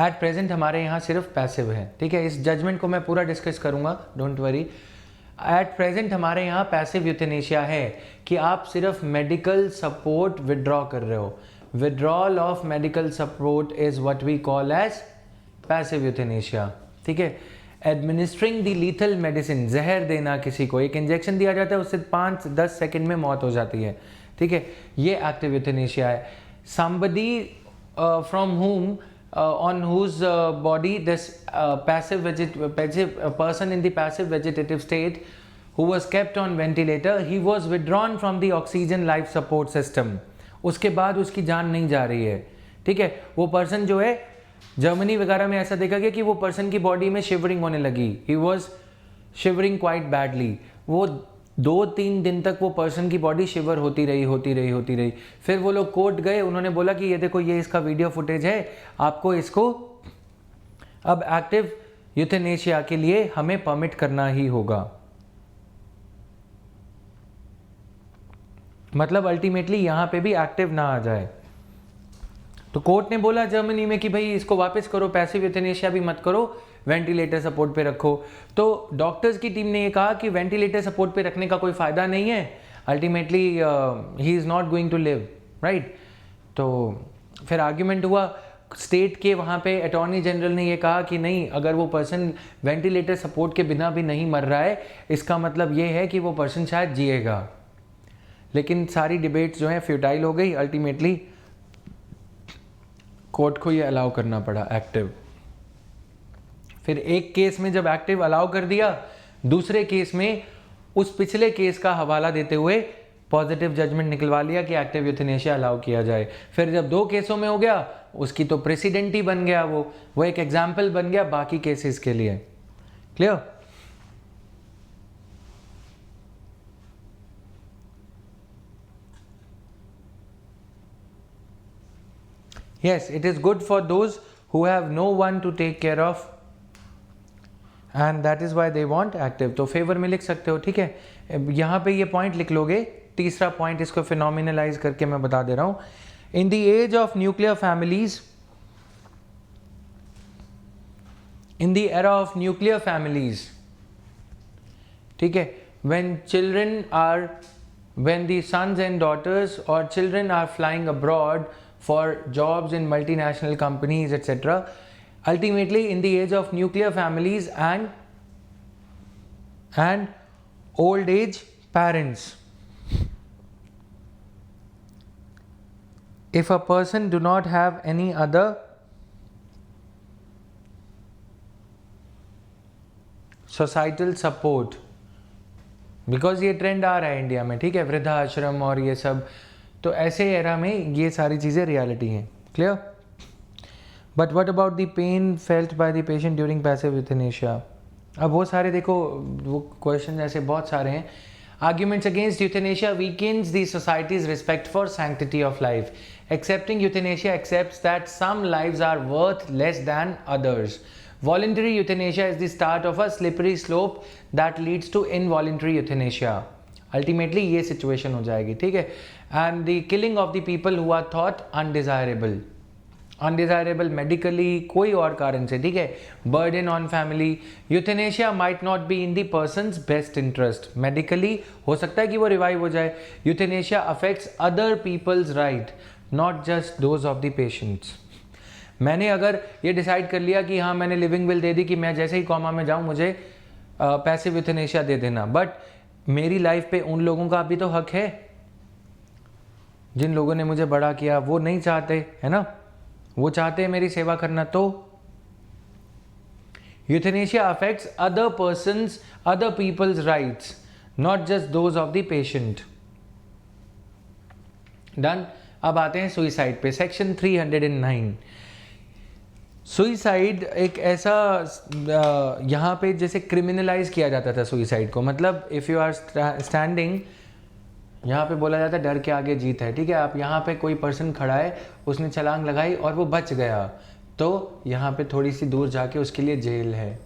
एट प्रेजेंट हमारे यहाँ सिर्फ पैसिव है, ठीक है, इस जजमेंट को मैं पूरा डिस्कस करूँगा, डोंट वरी. एट प्रेजेंट हमारे यहाँ पैसिव यूथेनेशिया है कि आप सिर्फ मेडिकल सपोर्ट विड्रॉ कर रहे हो. Withdrawal of medical support is what we call as passive euthanasia, ठीक है. एडमिनिस्ट्रिंग द लीथल मेडिसिन, जहर देना किसी को, एक इंजेक्शन दिया जाता है उससे 5-10 सेकेंड में मौत हो जाती है, ठीक है, ये एक्टिव यूथेनेशिया है. somebody from whom on whose body this passive person in the passive vegetative state who was kept on ventilator, he was withdrawn from the oxygen life support system. उसके बाद उसकी जान नहीं जा रही है, ठीक है. वो पर्सन जो है, जर्मनी वगैरह में ऐसा देखा गया कि वो पर्सन की बॉडी में शिवरिंग होने लगी, he was shivering quite badly. वो 2-3 दिन तक वो पर्सन की बॉडी शिवर होती रही. फिर वो लोग कोर्ट गए, उन्होंने बोला कि ये देखो ये इसका वीडियो फुटेज है, आपको इसको अब एक्टिव यूथेनेशिया के लिए हमें परमिट करना ही होगा. मतलब अल्टीमेटली यहाँ पे भी एक्टिव ना आ जाए. तो कोर्ट ने बोला जर्मनी में कि भाई इसको वापस करो, पैसिव यूथेनेशिया भी मत करो, वेंटिलेटर सपोर्ट पे रखो. तो डॉक्टर्स की टीम ने ये कहा कि वेंटिलेटर सपोर्ट पे रखने का कोई फ़ायदा नहीं है, ultimately he is not going to live, right. तो फिर आर्ग्यूमेंट हुआ, स्टेट के वहाँ पे अटॉर्नी जनरल ने ये कहा कि नहीं, अगर वो पर्सन वेंटिलेटर सपोर्ट के बिना भी नहीं मर रहा है, इसका मतलब ये है कि वो पर्सन शायद जिएगा. लेकिन सारी डिबेट्स जो हैं फ्यूटाइल हो गई, अल्टीमेटली कोर्ट को ये अलाउ करना पड़ा एक्टिव. फिर एक केस में जब एक्टिव अलाउ कर दिया, दूसरे केस में उस पिछले केस का हवाला देते हुए पॉजिटिव जजमेंट निकलवा लिया कि एक्टिव यूथेनेशिया अलाउ किया जाए. फिर जब 2 केसों में हो गया, उसकी तो प्रेसिडेंट ही बन गया, वो एक एग्जाम्पल बन गया बाकी केसेस के लिए. Clear? Yes, it is good for those who have no one to take care of, and that is why they want active. तो फेवर में लिख सकते हो, ठीक है. यहाँ पे ये पॉइंट लिख लोगे. तीसरा पॉइंट इसको फिनोमिनलाइज करके मैं बता दे रहा हूँ. In the age of nuclear families, in the era of nuclear families, ठीक है, when the sons and daughters or children are flying abroad for jobs in multinational companies, etc., ultimately in the age of nuclear families and old age parents, if a person do not have any other societal support, because ये trend आ रहा है India में, ठीक है, वृद्धाश्रम और ये सब, तो ऐसे एरा में ये सारी चीज़ें रियलिटी हैं। Clear? But what about the pain felt by the patient during passive euthanasia? अब वो सारे देखो, वो क्वेश्चन ऐसे बहुत सारे हैं। Arguments against euthanasia weakens the society's respect for sanctity of life. Accepting euthanasia accepts that some lives are worth less than others. Voluntary euthanasia is the start of a slippery slope that leads to involuntary euthanasia. Ultimately ये situation हो जाएगी, ठीक है? And the killing of the people who are thought undesirable. Undesirable medically, कोई और कारण से, ठीक है, burden on family. Euthanasia might not be in the person's best interest. Medically हो सकता है कि वो रिवाइव हो जाए। Euthanasia affects other people's right, not just those of the patients. मैंने अगर ये डिसाइड कर लिया कि हाँ, मैंने लिविंग विल दे दी कि मैं जैसे ही कॉमा में जाऊँ मुझे पैसिव यूथेनेशिया दे देना, बट मेरी लाइफ पे उन लोगों का भी तो हक है जिन लोगों ने मुझे बड़ा किया। वो नहीं चाहते, है ना, वो चाहते हैं मेरी सेवा करना। तो euthanasia affects other persons, other people's rights, not just those of the patient. Done. अब आते हैं सुइसाइड पे, सेक्शन 309। सुइसाइड एक ऐसा यहाँ पे जैसे क्रिमिनलाइज किया जाता था सुइसाइड को। मतलब इफ़ यू आर स्टैंडिंग, यहाँ पे बोला जाता है डर के आगे जीत है, ठीक है। आप यहाँ पे कोई पर्सन खड़ा है, उसने छलांग लगाई और वो बच गया, तो यहाँ पे थोड़ी सी दूर जाके उसके लिए जेल है।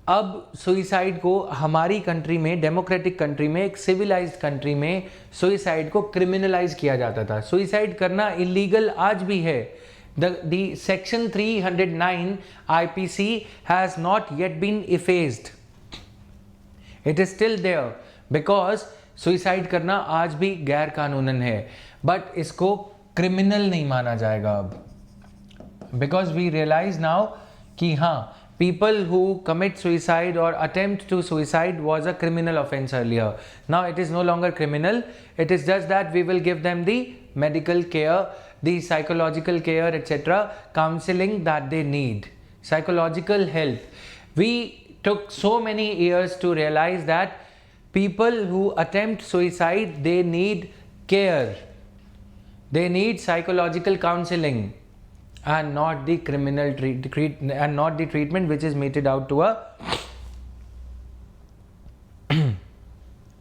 अब सुइसाइड को हमारी कंट्री में, डेमोक्रेटिक कंट्री में, एक सिविलाइज्ड कंट्री में सुइसाइड को क्रिमिनलाइज किया जाता था। सुइसाइड करना इलीगल आज भी है। The section 309 IPC has not yet been effaced. It is still there because suicide करना आज भी गैर कानूनन है, बट इसको क्रिमिनल नहीं माना जाएगा अब, बिकॉज वी रियलाइज नाउ कि हाँ, people who commit suicide or attempt to suicide was a criminal offense earlier. Now it is no longer criminal. It is just that we will give them the medical care, the psychological care, etc., counseling that they need, psychological help. We took so many years to realize that people who attempt suicide, they need care, they need psychological counseling, and not the criminal and not the treatment which is meted out to a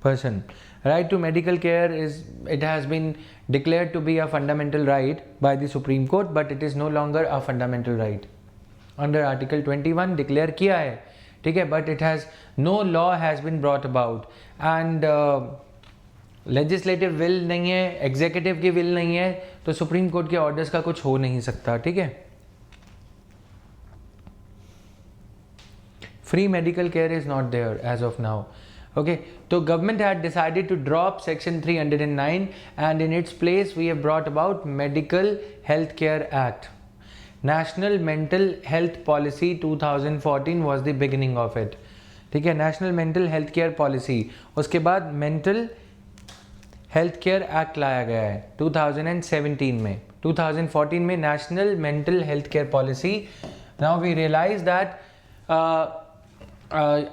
person. Right to medical care it has been declared to be a fundamental right by the Supreme Court, but it is no longer a fundamental right. Under Article 21 declare किया है, ठीक है, but it has no law has been brought about, and legislative will नहीं है, executive की will नहीं है, तो सुप्रीम कोर्ट के ऑर्डर्स का कुछ हो नहीं सकता, ठीक है। Free medical care is not there as of now, okay. तो government had decided to drop section 309 and in its place we have brought about medical health care act. National mental health policy 2014 was the beginning of it, ठीक है। National mental health care policy, उसके बाद mental health care act लाया गया है 2017 में। 2014 में national mental health care policy. Now we realise that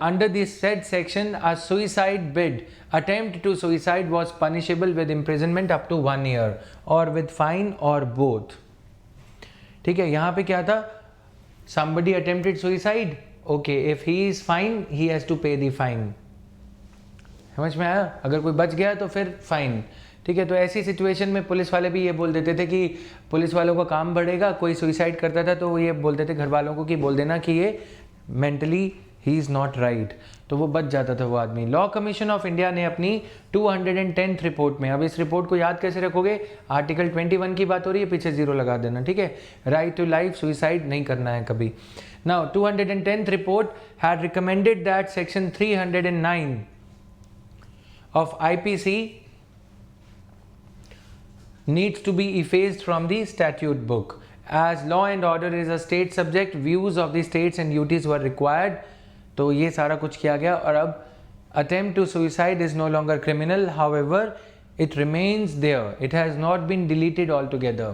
under this said section a suicide bid attempt to suicide was punishable with imprisonment up to 1 year और with fine और both, ठीक है। यहाँ पे क्या था, somebody attempted suicide, okay, if he is fine he has to pay the fine, समझ में आया। अगर कोई बच गया तो फिर फाइन, ठीक है। तो ऐसी सिचुएशन में पुलिस वाले भी ये बोल देते थे कि पुलिस वालों का काम बढ़ेगा। कोई सुइसाइड करता था तो वो ये बोलते थे घर वालों को कि बोल देना कि ये mentally he is not right, तो वो बच जाता था वो आदमी। लॉ कमीशन ऑफ इंडिया ने अपनी 210th रिपोर्ट में, अब इस रिपोर्ट को याद कैसे रखोगे, आर्टिकल 21 की बात हो रही है, पीछे 0 लगा देना, ठीक है। राइट टू लाइफ, सुइसाइड नहीं करना है कभी। Now 210th report had recommended that section 309 of IPC needs to be effaced from the statute book. As law and order is a state subject, views of the states and duties were required. तो ये सारा कुछ किया गया और अब attempt to suicide is no longer criminal. However, it remains there. It has not been deleted altogether.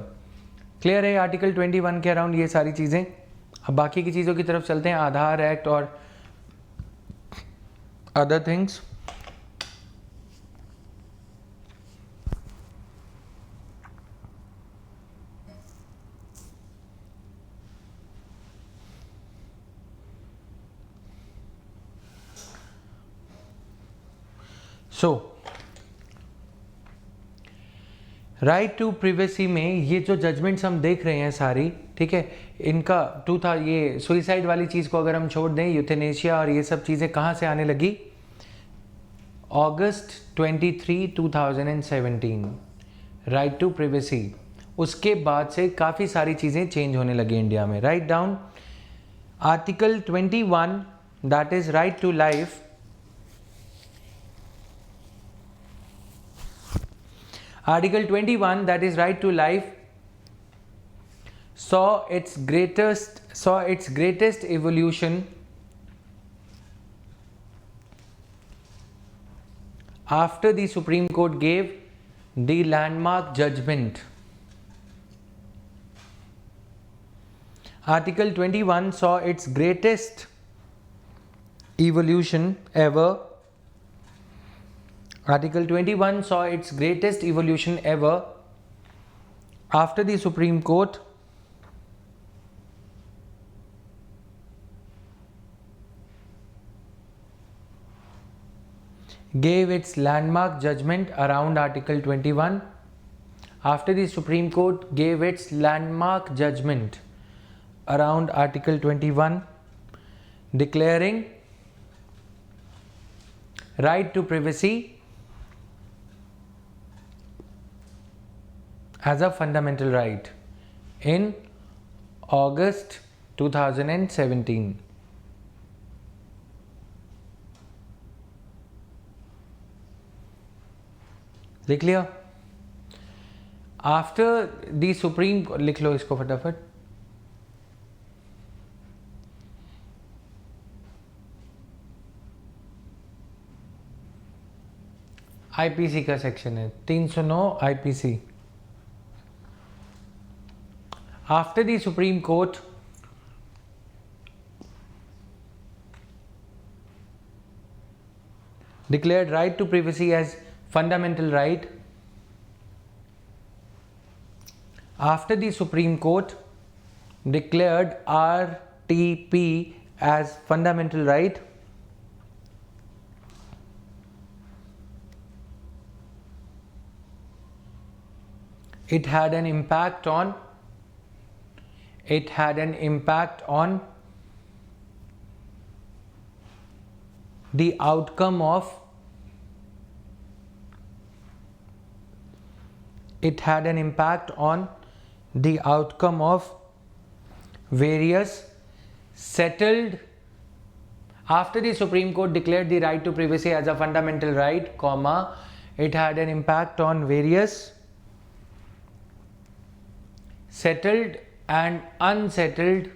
Clear है article 21 के अराउंड ये सारी चीज़ें। अब बाकी की चीज़ों की तरफ चलते हैं। आधार एक्ट और other things. So right to privacy में ये जो जजमेंट्स हम देख रहे हैं सारी, ठीक है, इनका टू था ये सुइसाइड वाली चीज़ को अगर हम छोड़ दें, यूथेनेशिया और ये सब चीज़ें कहाँ से आने लगी? अगस्त 23, 2017, राइट टू प्रिवेसी। उसके बाद से काफ़ी सारी चीज़ें चेंज होने लगी इंडिया में। Write down article 21 that is right to life. Article 21 that is right to life saw its greatest evolution after the Supreme Court gave the landmark judgment. Article 21 saw its greatest evolution ever. Article 21 saw its greatest evolution ever after the Supreme Court gave its landmark judgment around Article 21. After the Supreme Court gave its landmark judgment around Article 21, declaring right to privacy as a fundamental right in August 2017. लिख लिया? After the supreme, लिख लो इसको फटाफट। IPC का section है 309 IPC. After the Supreme Court declared right to privacy as fundamental right, after the Supreme Court declared RTP as fundamental right, it had an impact on the outcome of various settled. After the Supreme Court declared the right to privacy as a fundamental right, comma, it had an impact on various settled and unsettled.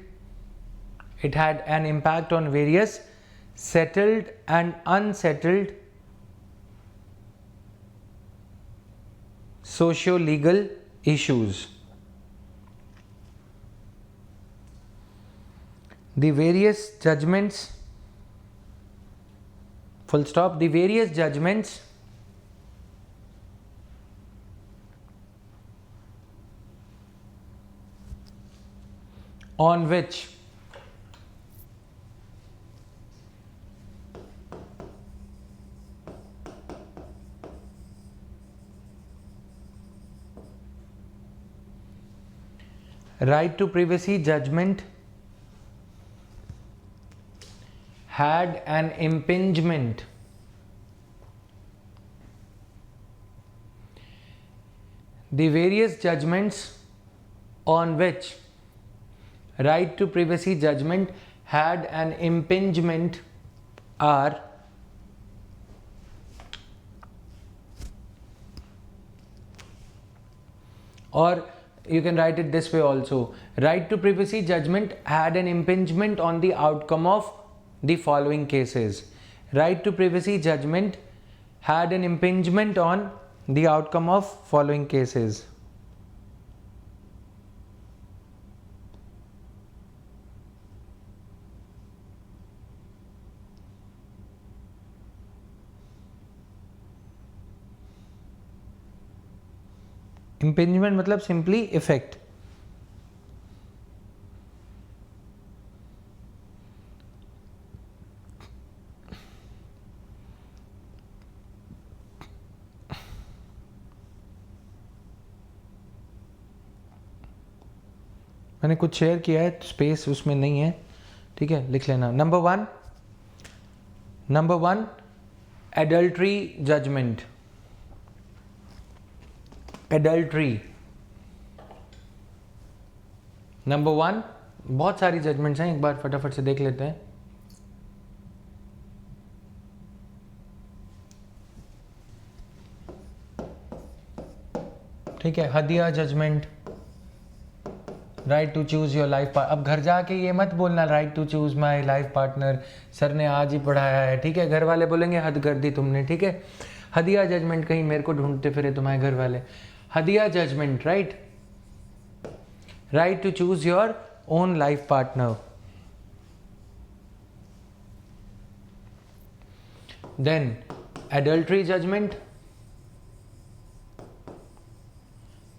It had an impact on various settled and unsettled socio-legal issues. The various judgments, full stop, the various judgments on which right to privacy judgment had an impingement. The various judgments on which right to privacy judgment had an impingement are or you can write it this way also, right to privacy judgment had an impingement on the outcome of the following cases. Right to privacy judgment had an impingement on the outcome of following cases. Impingement मतलब simply effect. मैंने कुछ share किया है, space उसमें नहीं है, ठीक है, लिख लेना। Number one adultery judgment. Adultery number one, बहुत सारी जजमेंट्स हैं, एक बार फटाफट से देख लेते हैं। ठीक है, Hadiya judgment, right to choose your life partner. अब घर जाके ये मत बोलना right to choose my life partner, sir ने आज ही पढ़ाया है, ठीक है, घर वाले बोलेंगे हद कर दी तुमने, ठीक है। हदिया जजमेंट, कहीं मेरे को ढूंढते फिरे तुम्हारे घर वाले। Hadiya judgment, right to choose your own life partner. Then adultery judgment,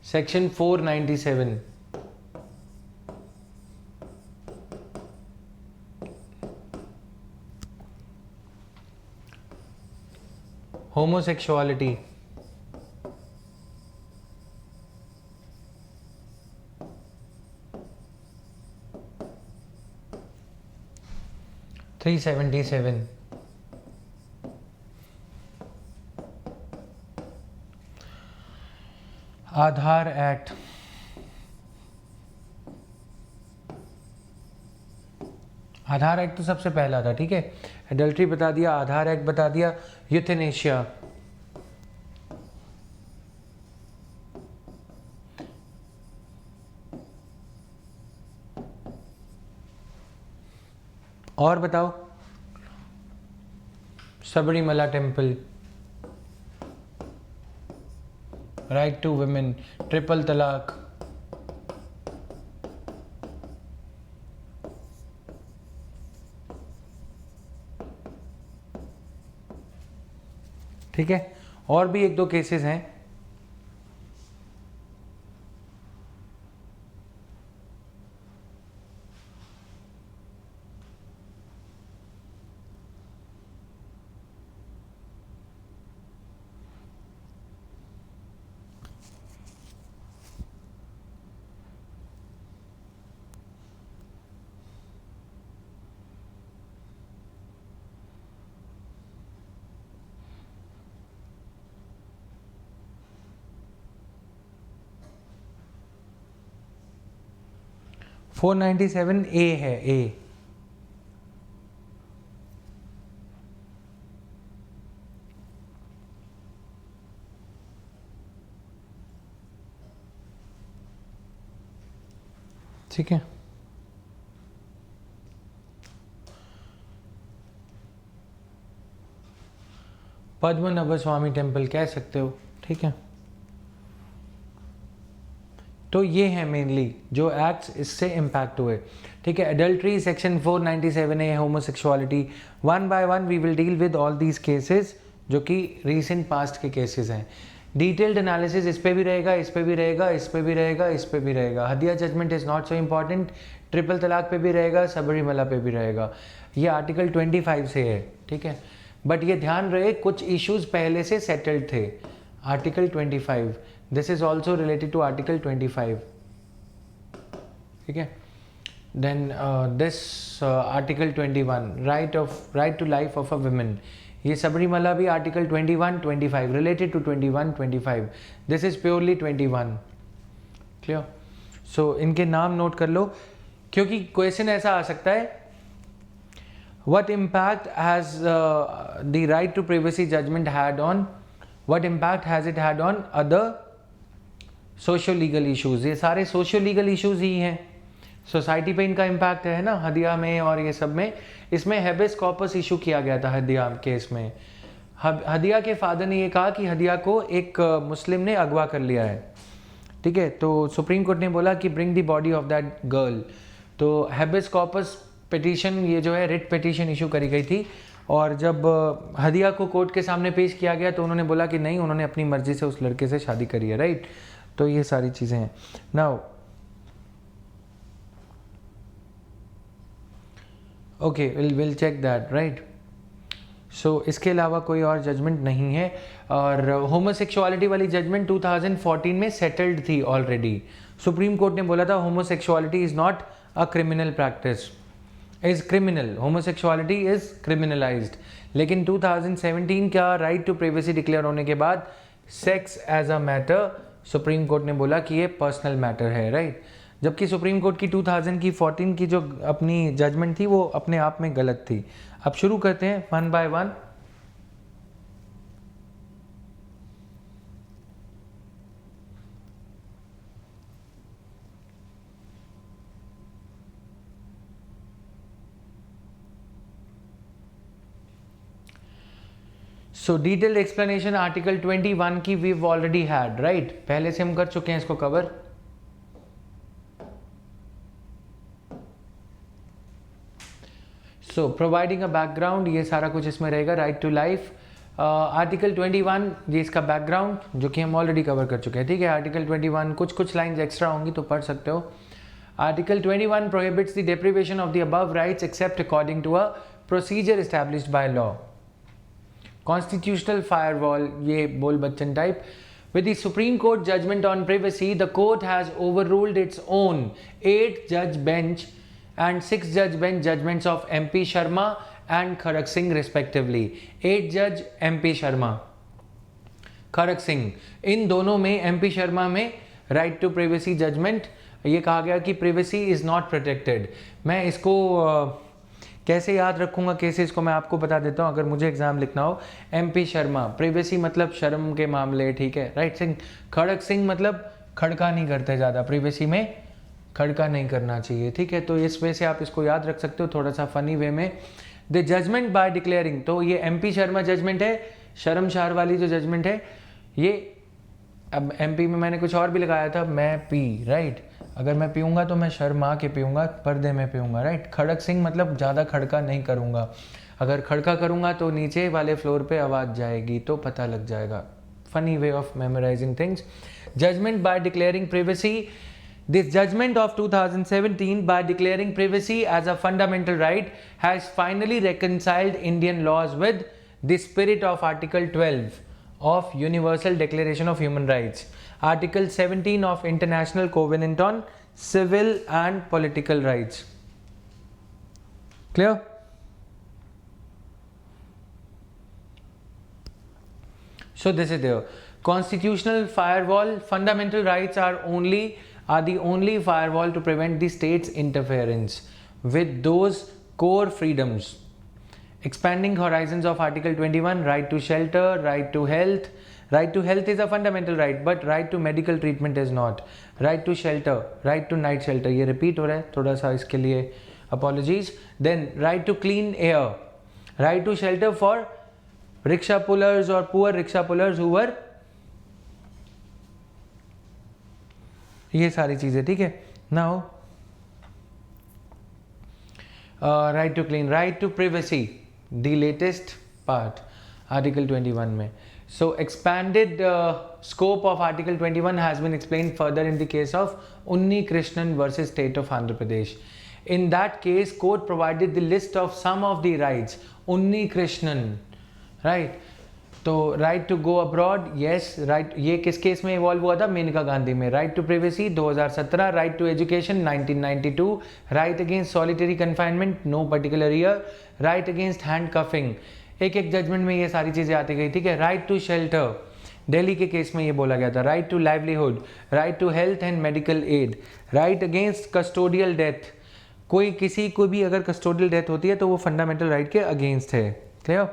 section 497। homosexuality, (377) Aadhaar act, Aadhaar act तो सबसे पहला था, ठीक है, एडल्ट्री बता दिया, आधार एक्ट बता दिया, यूथेनेशिया, और बताओ, Sabarimala temple, right to women, triple तलाक, ठीक है, और भी एक दो केसेस हैं। (497) ए है, ए, ठीक है। पद्मनाभ स्वामी टेम्पल कह सकते हो, ठीक है। तो ये है मेनली जो एक्ट्स इससे इम्पैक्ट हुए, ठीक है। एडल्ट्री सेक्शन 497 है, homosexuality. One by one we will deal with all these cases जो कि रीसेंट पास्ट के केसेस हैं। डिटेल्ड एनालिसिस इस पे भी रहेगा, इस पे भी रहेगा, इस पे भी रहेगा, इस पे भी रहेगा। Hadiya judgment is not so important, triple talaq पे भी रहेगा, सबरीमला पे भी रहेगा। ये आर्टिकल 25 से है, ठीक है, बट ये ध्यान रहे कुछ इश्यूज पहले से सेटल्ड थे। Article 25, this is also related to article 25, ठीक है। Then this article 21, right to life of a women, ये सबरीमला भी article 21, 25 related to 21, 25, this is purely 21, clear. So इनके नाम नोट कर लो, क्योंकि क्वेश्चन ऐसा आ सकता है, what impact has the right to privacy judgment had on, what impact has it had on other social legal issues। ये सारे social legal issues ही हैं, सोसाइटी पे इनका इम्पैक्ट है ना, हदिया में और ये सब में। इसमें हेबिस कॉर्पस इशू किया गया था हदिया केस में। हदिया के फादर ने ये कहा कि हदिया को एक मुस्लिम ने अगवा कर लिया है, ठीक है, तो सुप्रीम कोर्ट ने बोला कि bring the body of that girl. तो हेबिस कॉर्पस पिटीशन, ये जो है रिट पिटीशन इशू करी गई थी, और जब हदिया को कोर्ट के सामने पेश किया गया तो उन्होंने बोला कि नहीं, उन्होंने अपनी मर्जी से उस लड़के से शादी करी है, राइट। तो ये सारी चीज़ें हैं. Now okay, will check that, right. So इसके अलावा कोई और जजमेंट नहीं है. और होमोसेक्सुअलिटी वाली जजमेंट 2014 में सेटल्ड थी ऑलरेडी. सुप्रीम कोर्ट ने बोला था homosexuality is not a criminal practice, is criminal, homosexuality is criminalised. लेकिन 2017 का राइट टू प्राइवेसी डिक्लेयर होने के बाद sex as a matter Supreme Court ने बोला कि ये पर्सनल मैटर है, राइट. जबकि सुप्रीम कोर्ट की 2014 की जो अपनी जजमेंट थी वो अपने आप में गलत थी. अब शुरू करते हैं one by one. So detailed explanation article 21 की वी ऑलरेडी हैड, राइट. पहले से हम कर चुके हैं इसको cover. So providing a background, ये सारा कुछ इसमें रहेगा. राइट टू लाइफ, आर्टिकल 21 ये इसका बैकग्राउंड जो कि हम ऑलरेडी कवर कर चुके हैं, ठीक है. आर्टिकल 21 कुछ लाइंस एक्स्ट्रा होंगी तो पढ़ सकते हो. Article 21 prohibits the deprivation of the above rights except according to a procedure established by law. Constitutional firewall, ये बोल Bachchan type. With the Supreme Court judgment on privacy, the court has overruled its own 8-judge bench and 6-judge bench judgments of MP Sharma and Kharak Singh respectively. 8-judge MP Sharma, खड़क सिंह, इन दोनों में MP Sharma में right to privacy judgement ये कहा गया कि privacy is not protected. मैं इसको कैसे याद रखूंगा केसेस को मैं आपको बता देता हूँ अगर मुझे एग्जाम लिखना हो. MP शर्मा, प्राइवेसी मतलब शर्म के मामले, ठीक है, राइट. सिंह, खड़क सिंह मतलब खड़का नहीं करते ज़्यादा, प्राइवेसी में खड़का नहीं करना चाहिए, ठीक है. तो इस वे से आप इसको याद रख सकते हो थोड़ा सा फनी वे में. द जजमेंट बाय डिक्लेयरिंग, तो ये MP शर्मा जजमेंट है, शर्मशार वाली जो जजमेंट है ये. अब MP में मैंने कुछ और भी लगाया था, मैं पी, राइट. अगर मैं पीऊँगा तो मैं शर्मा के पीऊँगा, पर्दे में पीऊँगा, राइट. खड़क सिंह मतलब ज़्यादा खड़का नहीं करूँगा, अगर खड़का करूँगा तो नीचे वाले फ्लोर पे आवाज़ जाएगी तो पता लग जाएगा. Funny way of memorising things. Judgment by declaring privacy. This judgment of 2017 by declaring privacy as a fundamental right has finally reconciled Indian laws with the spirit of Article 12 of Universal Declaration of Human Rights, Article 17 of International Covenant on Civil and Political Rights. Clear? So this is there. Constitutional firewall, fundamental rights are the only firewall to prevent the state's interference with those core freedoms. Expanding horizons of Article 21, right to shelter, right to health. Right to health is a fundamental right, but right to medical treatment is not. Right to shelter, right to night shelter, ये repeat हो रहा है थोड़ा सा, इसके लिए apologies. Then right to clean air, right to shelter for rickshaw pullers or poor rickshaw pullers who were, ये सारी चीज़ें, ठीक है. Now right to clean, right to privacy, the latest part article 21 में. So expanded scope of article 21 has been explain further in the case of Unni Krishnan versus state of Andhra Pradesh. In that case court provided the list of some of the rights. Unni Krishnan, right. तो right to go abroad, yes, right. ये किस case में evolve हुआ था? मेनका गांधी में. Right to privacy 2017. Right to education 1992. Right against solitary confinement, no particular year. Right against handcuffing, एक एक judgement में ये सारी चीज़ें आती गई, ठीक है. राइट टू शेल्टर, दिल्ली के केस में ये बोला गया था. Right to livelihood, right to health and medical aid. Right against custodial death, कोई किसी को भी अगर कस्टोडियल डेथ होती है तो वो फंडामेंटल राइट के अगेंस्ट है. क्लियर?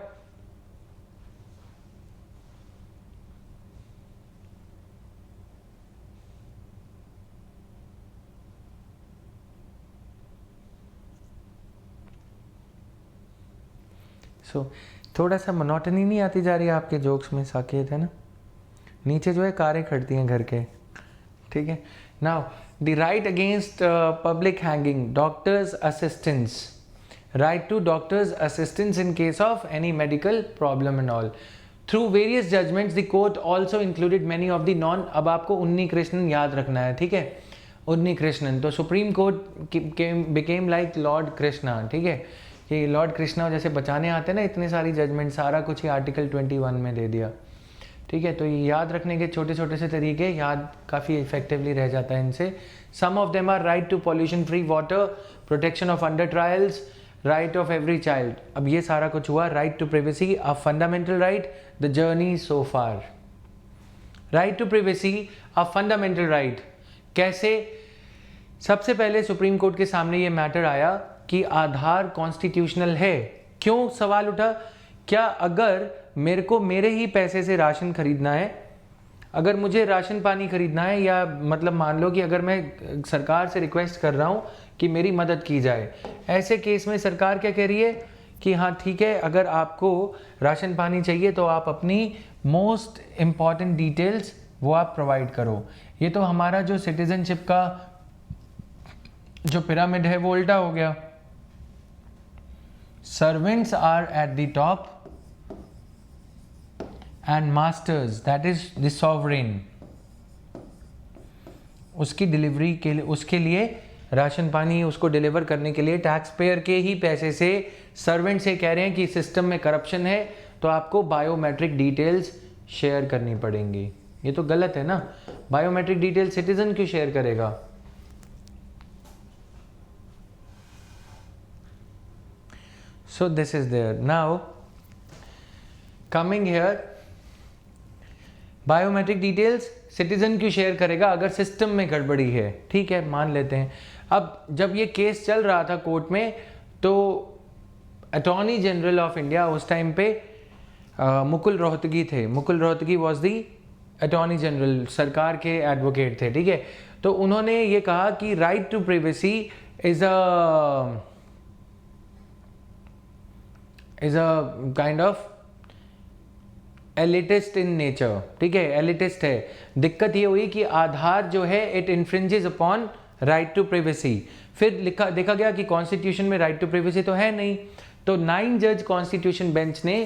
सो थोड़ा सा मोनोटनी नहीं आती जा रही है आपके जोक्स में? साकेत है ना, नीचे जो है कारें खड़ती हैं घर के, ठीक है. Now the right against public hanging, doctors assistance, right to doctors assistance in case of any medical problem and all. Through various judgments the court also included many of the non, अब आपको उन्नी कृष्णन याद रखना है, ठीक है, उन्नी कृष्णन, तो Supreme court became like Lord Krishna, ठीक है, कि लॉर्ड कृष्णा जैसे बचाने आते हैं ना, इतने सारी जजमेंट, सारा कुछ ही आर्टिकल 21 में दे दिया, ठीक है। तो ये याद रखने के छोटे छोटे से तरीके याद काफ़ी इफेक्टिवली रह जाता है इनसे। Some of them are right to pollution free water, protection of under trials, right of every child, अब ये सारा कुछ हुआ, right to privacy a fundamental right, the journey so far. Right to privacy a fundamental right, कैसे? सबसे पहले supreme court के सामने ये मैटर आया कि आधार कॉन्स्टिट्यूशनल है। क्यों सवाल उठा? क्या अगर मेरे को मेरे ही पैसे से राशन खरीदना है, अगर मुझे राशन पानी खरीदना है, या मतलब मान लो कि अगर मैं सरकार से रिक्वेस्ट कर रहा हूँ कि मेरी मदद की जाए, ऐसे केस में सरकार क्या कह रही है कि हाँ ठीक है, अगर आपको राशन पानी चाहिए तो आप अपनी मोस्ट इम्पॉर्टेंट डिटेल्स वो आप प्रोवाइड करो। ये तो हमारा जो सिटीजनशिप का जो पिरामिड है वो उल्टा हो गया। Servants are at the top and masters that is the sovereign, उसकी डिलीवरी के लिए, उसके लिए राशन पानी उसको डिलीवर करने के लिए टैक्स पेयर के ही पैसे से सर्वेंट से कह रहे हैं कि सिस्टम में करप्शन है तो आपको बायोमेट्रिक डिटेल्स शेयर करनी पड़ेंगी। ये तो गलत है ना, बायोमेट्रिक डिटेल सिटीजन क्यों शेयर करेगा? So this is there. Now coming here, biometric details citizen क्यों शेयर करेगा अगर सिस्टम में गड़बड़ी है, ठीक है, मान लेते हैं। अब जब ये केस चल रहा था कोर्ट में तो अटॉर्नी जनरल ऑफ इंडिया उस टाइम पे मुकुल रोहतगी थे। Mukul Rohatgi was the attorney general, सरकार के एडवोकेट थे, ठीक है। तो उन्होंने ये कहा कि right to privacy is a kind of elitist in nature, ठीक है, एलिटिस्ट है। दिक्कत ये हुई कि आधार जो है it infringes upon right to privacy. फिर देखा गया कि कॉन्स्टिट्यूशन में राइट टू प्राइवेसी तो है नहीं, तो 9 जज कॉन्स्टिट्यूशन बेंच ने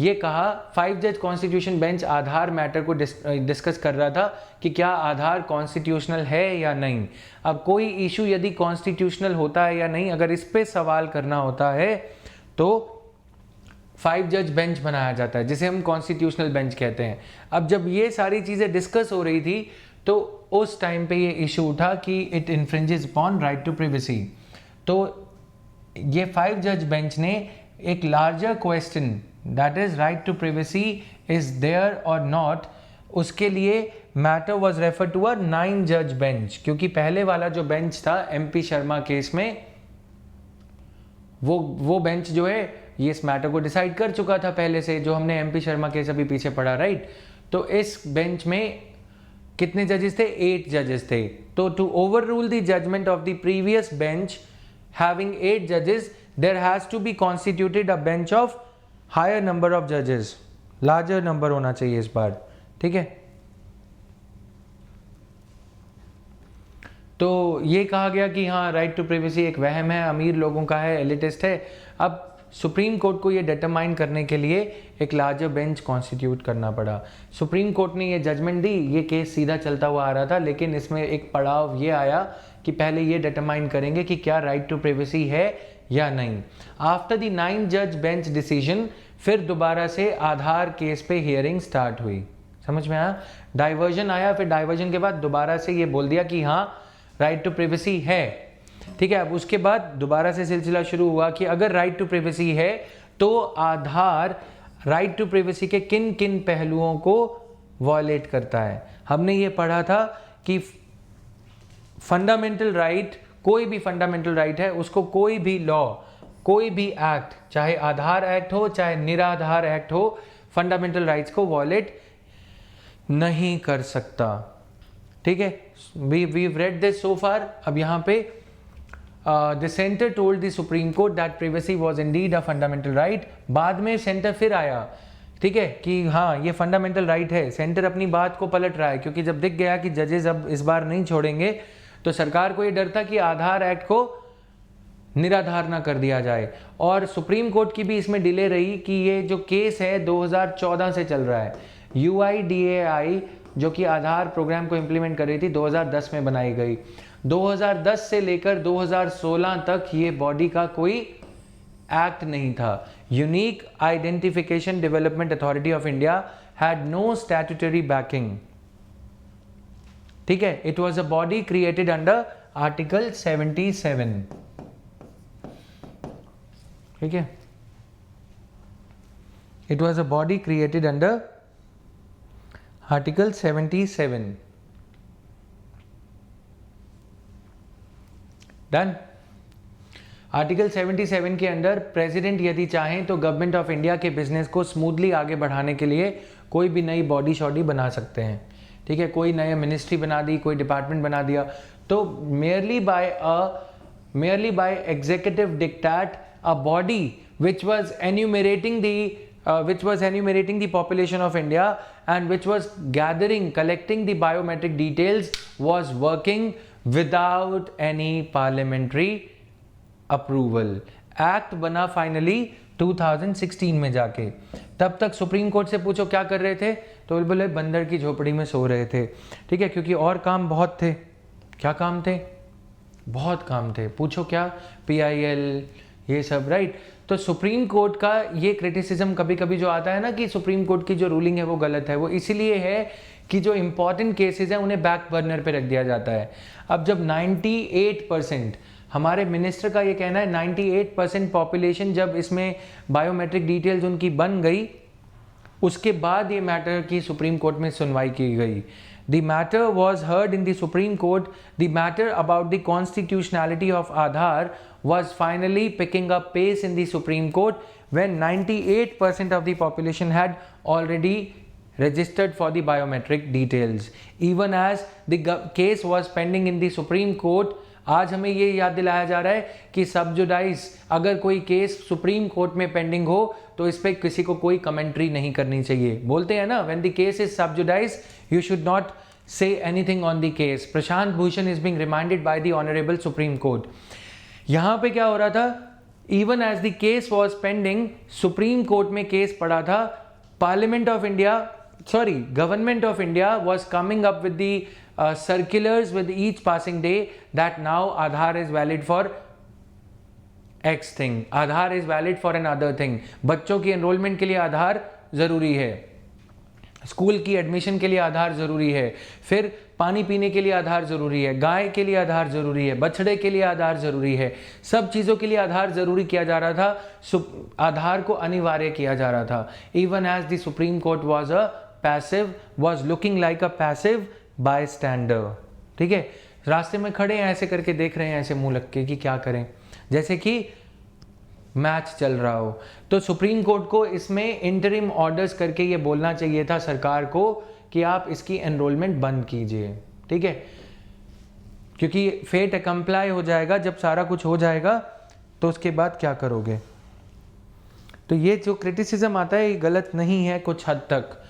ये कहा, 5 जज कॉन्स्टिट्यूशन बेंच आधार मैटर को डिस्कस कर रहा था कि क्या आधार कॉन्स्टिट्यूशनल है या नहीं। अब कोई इशू यदि कॉन्स्टिट्यूशनल होता है या नहीं, अगर इस पे सवाल करना होता है तो 5 जज बेंच बनाया जाता है जिसे हम कॉन्स्टिट्यूशनल बेंच कहते हैं। अब जब ये सारी चीज़ें डिस्कस हो रही थी तो उस टाइम पे ये इशू उठा कि it infringes upon right to privacy. तो ये 5 जज बेंच ने एक larger question that is right to privacy is there और नॉट, उसके लिए matter was refer to a 9 जज बेंच, क्योंकि पहले वाला जो बेंच था MP शर्मा केस में वो बेंच जो है ये इस मैटर को डिसाइड कर चुका था पहले से, जो हमने MP शर्मा केस अभी पीछे पढ़ा, राइट। तो इस बेंच में कितने जजेस थे? 8 जजेस थे। तो to over rule the judgement of the previous bench having 8 जजेस there has to be constituted a bench of higher number of जजेस, लार्जर नंबर होना चाहिए इस बार, ठीक है। तो ये कहा गया कि हाँ राइट टू प्राइवेसी एक वहम है, अमीर लोगों का है, एलिटिस्ट है। अब सुप्रीम कोर्ट को ये डिटरमाइन करने के लिए एक लार्जर बेंच कॉन्स्टिट्यूट करना पड़ा। सुप्रीम कोर्ट ने ये जजमेंट दी, ये केस सीधा चलता हुआ आ रहा था, लेकिन इसमें एक पड़ाव ये आया कि पहले ये डिटरमाइन करेंगे कि क्या राइट टू प्राइवेसी है या नहीं। आफ्टर द 9 जज बेंच डिसीजन फिर दोबारा से आधार केस पे हियरिंग स्टार्ट हुई। समझ में आया? डाइवर्जन आया, फिर डाइवर्जन के बाद दोबारा से ये बोल दिया कि हाँ राइट टू प्राइवेसी है, ठीक है। अब उसके बाद दोबारा से सिलसिला शुरू हुआ कि अगर राइट टू प्राइवेसी है तो आधार राइट टू प्राइवेसी के किन किन पहलुओं को वॉयलेट करता है। हमने ये पढ़ा था कि फंडामेंटल राइट, कोई भी फंडामेंटल राइट है उसको कोई भी लॉ, कोई भी एक्ट, चाहे आधार एक्ट हो चाहे निराधार एक्ट हो, फंडामेंटल राइट्स को वॉयलेट नहीं कर सकता, ठीक है। वी रेड दिस सो फार। अब यहाँ पे the centre told the supreme court that privacy was indeed a fundamental right. बाद में सेंटर फिर आया, ठीक है, कि हाँ ये फंडामेंटल राइट है। सेंटर अपनी बात को पलट रहा है, क्योंकि जब दिख गया कि जजेस अब इस बार नहीं छोड़ेंगे तो सरकार को ये डर था कि आधार एक्ट को निराधार ना कर दिया जाए। और सुप्रीम कोर्ट की भी इसमें डिले रही कि ये जो केस है 2014 से चल रहा है। UIDAI जो कि आधार प्रोग्राम को इम्प्लीमेंट कर रही थी 2010 में बनाई गई। 2010 से लेकर 2016 तक ये बॉडी का कोई एक्ट नहीं था। Unique identification development authority of India had no statutory backing. ठीक है, it was a body created under article 77। ठीक है, it was a body created under article 77। Done. Article 77 के अंडर प्रेसिडेंट यदि चाहें तो गवर्नमेंट ऑफ इंडिया के business को स्मूथली आगे बढ़ाने के लिए कोई भी नई बॉडी शॉडी बना सकते हैं। ठीक है, कोई नया मिनिस्ट्री बना दी, कोई डिपार्टमेंट बना दिया, तो merely by executive diktat a body which was enumerating the population of India and which was collecting the biometric details was working without any parliamentary approval। Act बना फाइनली 2016 में जाके। तब तक सुप्रीम कोर्ट से पूछो क्या कर रहे थे, तो बोले बंदर की झोपड़ी में सो रहे थे। ठीक है, क्योंकि और काम बहुत थे। क्या काम थे? बहुत काम थे। पूछो क्या, PIL ये सब, राइट। तो सुप्रीम कोर्ट का ये क्रिटिसिज्म कभी कभी जो आता है ना कि सुप्रीम कोर्ट की जो रूलिंग है वो गलत है, वो इसीलिए है कि जो इंपॉर्टेंट केसेस हैं उन्हें बैक बर्नर पे रख दिया जाता है। अब जब 98% हमारे मिनिस्टर का ये कहना है 98% पॉपुलेशन जब इसमें बायोमेट्रिक डिटेल्स उनकी बन गई, उसके बाद ये मैटर की सुप्रीम कोर्ट में सुनवाई की गई। The matter was heard in the Supreme Court. The matter about the constitutionality of Aadhaar was finally picking up pace in the Supreme Court when 98% of the population had already registered for the biometric details. Even as the case was pending in the Supreme Court, आज हमें ये याद दिलाया जा रहा है कि सब जुडाइस अगर कोई केस सुप्रीम कोर्ट में पेंडिंग हो तो इस पर किसी को कोई कमेंट्री नहीं करनी चाहिए। बोलते हैं ना, व्हेन द केस इज सब जुडाइस you should not say anything on the case. Prashant Bhushan is being reminded by the Honorable Supreme Court. यहाँ पे क्या हो रहा था, even as the case was pending, Supreme Court में केस पड़ा था, Government of India was coming up with the circulars with each passing day that now Aadhaar is valid for X thing, Aadhaar is valid for another thing. बच्चों की enrolment के लिए आधार ज़रूरी है, school की एडमिशन के लिए आधार ज़रूरी है, फिर पानी पीने के लिए आधार ज़रूरी है, गाय के लिए आधार ज़रूरी है, बछड़े के लिए आधार ज़रूरी है, सब चीज़ों के लिए आधार ज़रूरी किया जा रहा था, आधार को अनिवार्य किया जा रहा था। Even as the supreme court was looking like a passive bystander. ठीक है, रास्ते में खड़े हैं, ऐसे करके देख रहे हैं, ऐसे मुंह लग के कि क्या करें, जैसे कि मैच चल रहा हो। तो सुप्रीम कोर्ट को इसमें इंटरिम ऑर्डर्स करके ये बोलना चाहिए था सरकार को कि आप इसकी एनरोलमेंट बंद कीजिए। ठीक है, क्योंकि फेट कंप्लाई हो जाएगा, जब सारा कुछ हो जाएगा तो उसके बाद क्या करोगे। तो ये जो क्रिटिसिज्म आता है ये गलत नहीं है कुछ हद तक।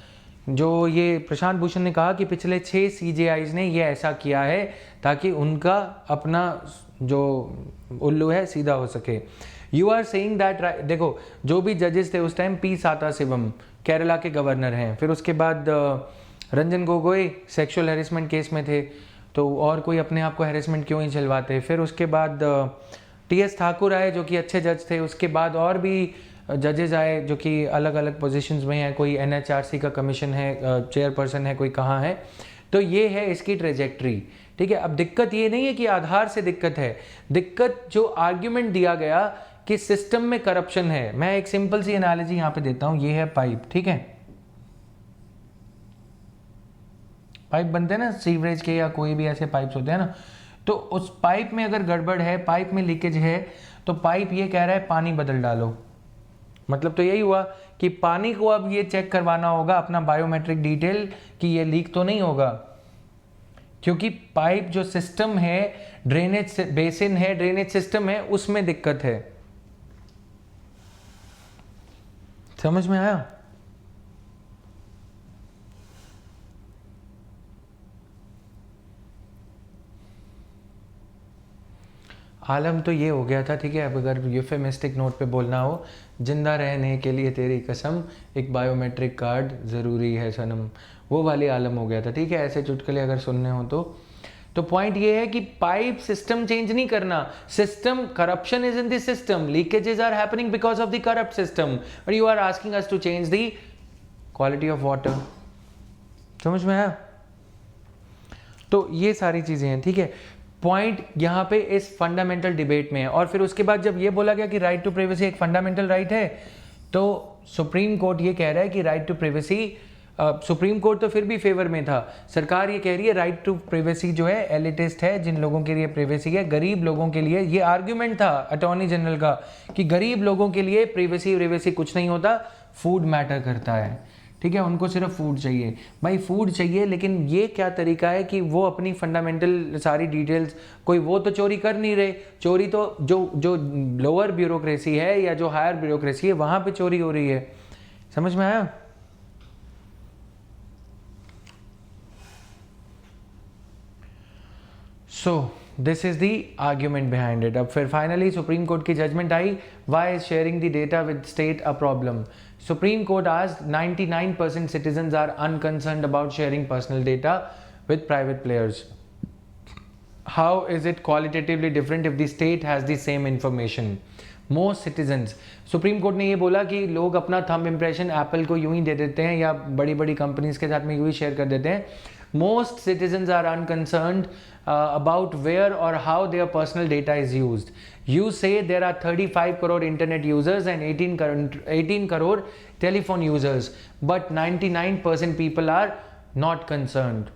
जो ये प्रशांत भूषण ने कहा कि पिछले 6 CJIs ने ये ऐसा किया है ताकि उनका अपना जो उल्लू है सीधा हो सके। यू आर सेइंग दैट, देखो जो भी जजेस थे उस टाइम P साताशिवम केरला के गवर्नर हैं, फिर उसके बाद Ranjan Gogoi sexual harassment case में थे, तो और कोई अपने आप को हैरेसमेंट क्यों ही चलवाते। फिर उसके बाद TS ठाकुर आए जो कि अच्छे जज थे, उसके बाद और भी जजेस आए जो कि अलग अलग पोजीशंस में हैं, कोई NHRC का कमीशन है, चेयरपर्सन है, कोई कहाँ है। तो ये है इसकी ट्रेजेक्ट्री। ठीक है, अब दिक्कत ये नहीं है कि आधार से दिक्कत है, दिक्कत जो आर्ग्यूमेंट दिया गया कि सिस्टम में करप्शन है। मैं एक सिंपल सी एनालॉजी यहाँ पे देता हूँ, ये है पाइप। ठीक है, पाइप बनते हैं ना सीवरेज के या कोई भी ऐसे पाइप्स होते हैं ना, तो उस पाइप में अगर गड़बड़ है, पाइप में लीकेज है, तो पाइप ये कह रहा है पानी बदल डालो। मतलब तो यही हुआ कि पानी को अब ये चेक करवाना होगा अपना बायोमेट्रिक डिटेल कि ये लीक तो नहीं होगा, क्योंकि पाइप जो सिस्टम है, ड्रेनेज बेसिन है, ड्रेनेज सिस्टम है, उसमें दिक्कत है। समझ में आया? आलम तो ये हो गया था, ठीक है। अब अगर यूफेमिस्टिक नोट पे बोलना हो, जिंदा रहने के लिए तेरी कसम एक बायोमेट्रिक कार्ड ज़रूरी है सनम, वो वाली आलम हो गया था, ठीक है। ऐसे चुटकुले अगर सुनने हो तो पॉइंट ये है कि पाइप सिस्टम चेंज नहीं करना, system corruption is in the system, leakages are happening because of the corrupt system, but you are asking us to change the quality of water. समझ में आया? तो ये सारी चीजें हैं, ठीक है। पॉइंट यहाँ पे इस फंडामेंटल डिबेट में है। और फिर उसके बाद जब ये बोला गया कि राइट टू प्राइवेसी एक फंडामेंटल राइट है, तो सुप्रीम कोर्ट ये कह रहा है कि right to privacy, Supreme Court तो फिर भी फेवर में था, सरकार ये कह रही है राइट टू प्राइवेसी जो है एलिटिस्ट है, जिन लोगों के लिए प्राइवेसी है, गरीब लोगों के लिए। ये आर्ग्यूमेंट था अटॉर्नी जनरल का कि गरीब लोगों के लिए प्राइवेसी कुछ नहीं होता, फूड मैटर करता है, ठीक है। उनको सिर्फ फूड चाहिए, भाई फूड चाहिए, लेकिन ये क्या तरीका है कि वो अपनी फंडामेंटल सारी डिटेल्स, कोई वो तो चोरी कर नहीं रहे, चोरी तो जो लोअर ब्यूरोक्रेसी है या जो हायर ब्यूरोक्रेसी है वहां पे चोरी हो रही है। समझ में आया? So this is the argument behind it. अब फिर फाइनली सुप्रीम कोर्ट की जजमेंट आई, why is sharing the data with state a problem. Supreme Court asked 99% citizens are unconcerned about sharing personal data with private players. How is it qualitatively different if the state has the same information? Most citizens, supreme Court ने ये बोला कि लोग अपना thumb impression Apple को यूं ही दे देते हैं या बड़ी बड़ी कंपनीज के साथ में यूं ही शेयर कर देते हैं। Most citizens are unconcerned about where or how their personal data is used. You say there are 35 crore internet users and 18 crore telephone users, but 99% people are not concerned.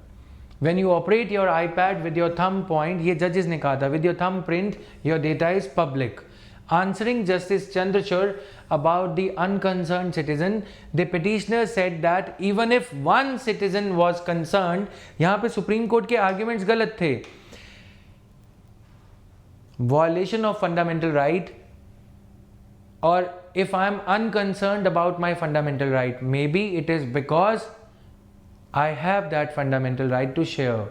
When you operate your iPad with your thumb point, ये judges ने कहा था, with your thumb print, your data is public. Answering Justice Chandrachud about the unconcerned citizen, the petitioner said that even if one citizen was concerned, यहाँ पे supreme court के arguments गलत थे। Violation of fundamental right, or if I am unconcerned about my fundamental right, maybe it is because I have that fundamental right to share.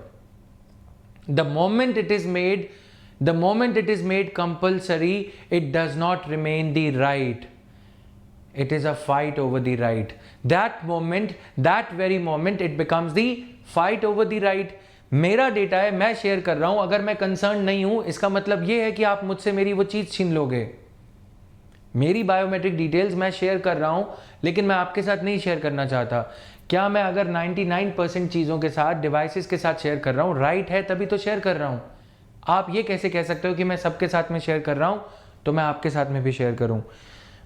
The moment it is made compulsory, it does not remain the right. It is a fight over the right. That very moment, it becomes the fight over the right. मेरा data है, मैं share कर रहा हूं, अगर मैं concern नहीं हूं, इसका मतलब ये है कि आप मुझसे मेरी वो चीज छीन लोगे। मेरी बायोमेट्रिक डिटेल्स मैं शेयर कर रहा हूं, लेकिन मैं आपके साथ नहीं शेयर करना चाहता। क्या मैं अगर 99% चीज़ों के साथ, डिवाइसेस के साथ शेयर कर रहा हूं, राइट है तभी तो शेयर कर रहा हूं। आप ये कैसे कह सकते हो कि मैं सबके साथ में शेयर कर रहा हूं तो मैं आपके साथ में भी शेयर करूं?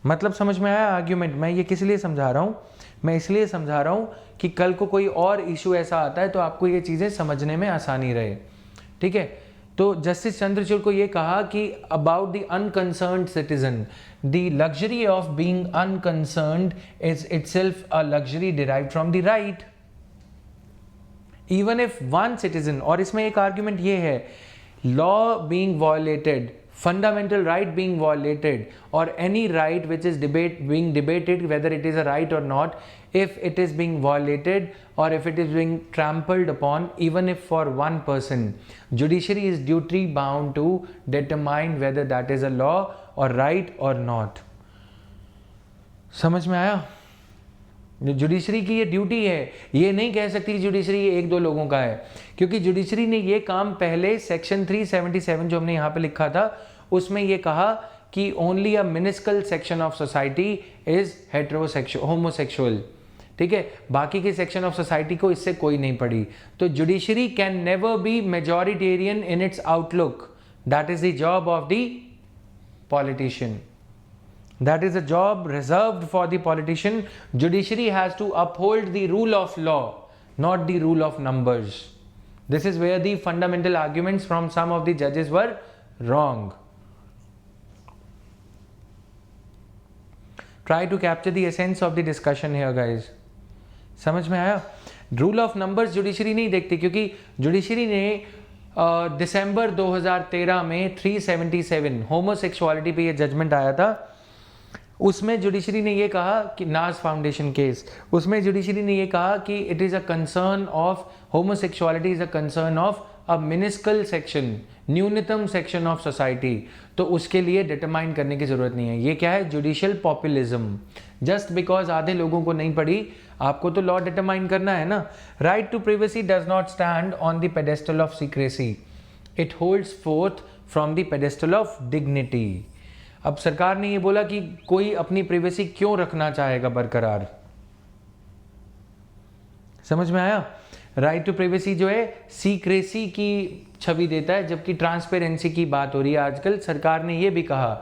मतलब समझ में आया आर्ग्यूमेंट? मैं ये किस लिए समझा रहा हूं? मैं इसलिए समझा रहा हूं कि कल को कोई और इशू ऐसा आता है तो आपको ये चीज़ें समझने में आसानी रहे, ठीक है। तो जस्टिस चंद्रचूड़ को ये कहा कि about the unconcerned citizen, the luxury of being unconcerned is itself a luxury derived from the right. Even if one citizen, और इसमें एक आर्ग्यूमेंट ये है, law being violated, fundamental right being violated, or any right which is being debated whether it is a right or not, if it is being violated or if it is being trampled upon, even if for one person, judiciary is duty bound to determine whether that is a law or right or not. समझ में आया? Judiciary की ये duty है, ये नहीं कह सकती जुडिशरी ये एक दो लोगों का है, क्योंकि जुडिशरी ने ये काम पहले सेक्शन 377 जो हमने यहाँ पे लिखा था उसमें ये कहा कि only a miniscule section of society is homosexual, ठीक है। बाकी के सेक्शन ऑफ सोसाइटी को इससे कोई नहीं पड़ी। तो judiciary can never be majoritarian in its outlook, that is the job of the politician. That is a job reserved for the politician. Judiciary has to uphold the rule of law, not the rule of numbers. This is where the fundamental arguments from some of the judges were wrong. Try to capture the essence of the discussion here, guys. समझ में आया? Rule of numbers judiciary नहीं देखती, क्योंकि judiciary ने दिसंबर 2013 में 377 homosexuality पे ये जजमेंट आया था। उसमें जुडिशरी ने ये कहा कि नाज फाउंडेशन केस, उसमें जुडिशरी ने ये कहा कि it is a concern of homosexuality is a concern of a miniscule section, न्यूनतम सेक्शन ऑफ सोसाइटी, तो उसके लिए डिटरमाइन करने की ज़रूरत नहीं है। ये क्या है? Judicial populism. जस्ट बिकॉज आधे लोगों को नहीं पड़ी, आपको तो लॉ डिटरमाइन करना है ना। Right to privacy does not stand on the pedestal of secrecy, it holds forth from the pedestal of dignity. अब सरकार ने ये बोला कि कोई अपनी प्रिवेसी क्यों रखना चाहेगा बरकरार, समझ में आया? राइट टू प्रिवेसी जो है सीक्रेसी की छवि देता है, जबकि ट्रांसपेरेंसी की बात हो रही है आजकल। सरकार ने ये भी कहा,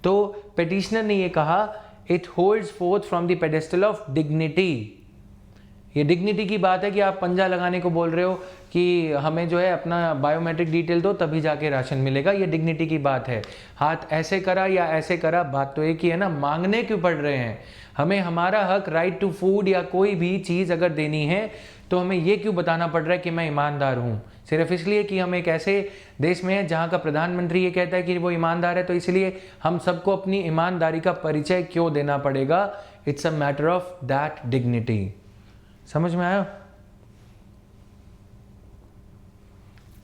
तो पेटिशनर ने ये कहा it holds forth from the pedestal of dignity. ये डिग्निटी की बात है कि आप पंजा लगाने को बोल रहे हो कि हमें जो है अपना बायोमेट्रिक डिटेल दो तभी जाके राशन मिलेगा, ये डिग्निटी की बात है। हाथ ऐसे करा या ऐसे करा, बात तो एक ही है ना, मांगने क्यों पड़ रहे हैं? हमें हमारा हक राइट टू फूड या कोई भी चीज़ अगर देनी है तो हमें ये क्यों बताना पड़ रहा है कि मैं ईमानदार हूँ? सिर्फ इसलिए कि हम एक ऐसे देश में हैं जहाँ का प्रधानमंत्री ये कहता है कि वो ईमानदार है, तो इसलिए हम सबको अपनी ईमानदारी का परिचय क्यों देना पड़ेगा? It's a matter of that dignity. समझ में आया?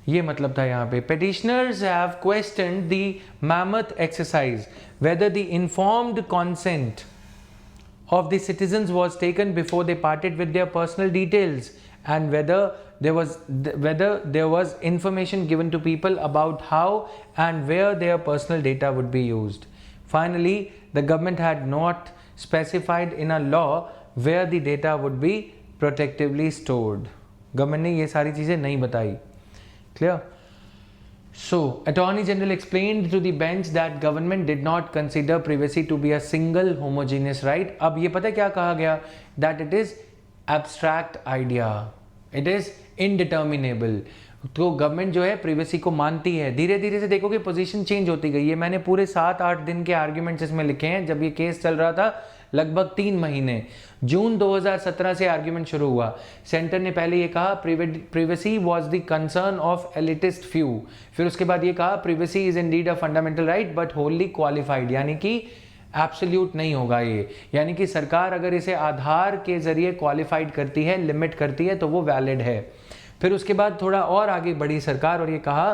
ये मतलब था यहाँ पे। Petitioners have questioned the mammoth exercise whether the informed consent of the citizens was taken before they parted with their personal details, and whether there was information given to people about how and where their personal data would be used. Finally, the government had not specified in a law where the data would be protectively stored. Government ने ये सारी चीज़ें नहीं बताई। Clear? So, Attorney General explained to the bench that government did not consider privacy to be a single homogeneous right. अब ये पता है क्या कहा गया? That it is abstract idea, it is indeterminable. तो गवर्नमेंट जो है प्रिवेसी को मानती है। धीरे धीरे से देखोगे पोजीशन चेंज होती गई है। मैंने पूरे 7-8 दिन के आर्ग्यूमेंट्स इसमें लिखे हैं। जब ये केस चल रहा था लगभग 3 महीने, जून 2017 से आर्ग्यूमेंट शुरू हुआ। सेंटर ने पहले ये कहा privacy was the concern of elitist few, फिर उसके बाद ये कहा privacy is indeed a fundamental right but Holi qualified, यानी कि एब्सोल्यूट नहीं होगा ये, यानी कि सरकार अगर इसे आधार के जरिए क्वालिफाइड करती है, लिमिट करती है, तो वो वैलिड है। फिर उसके बाद थोड़ा और आगे बढ़ी सरकार और ये कहा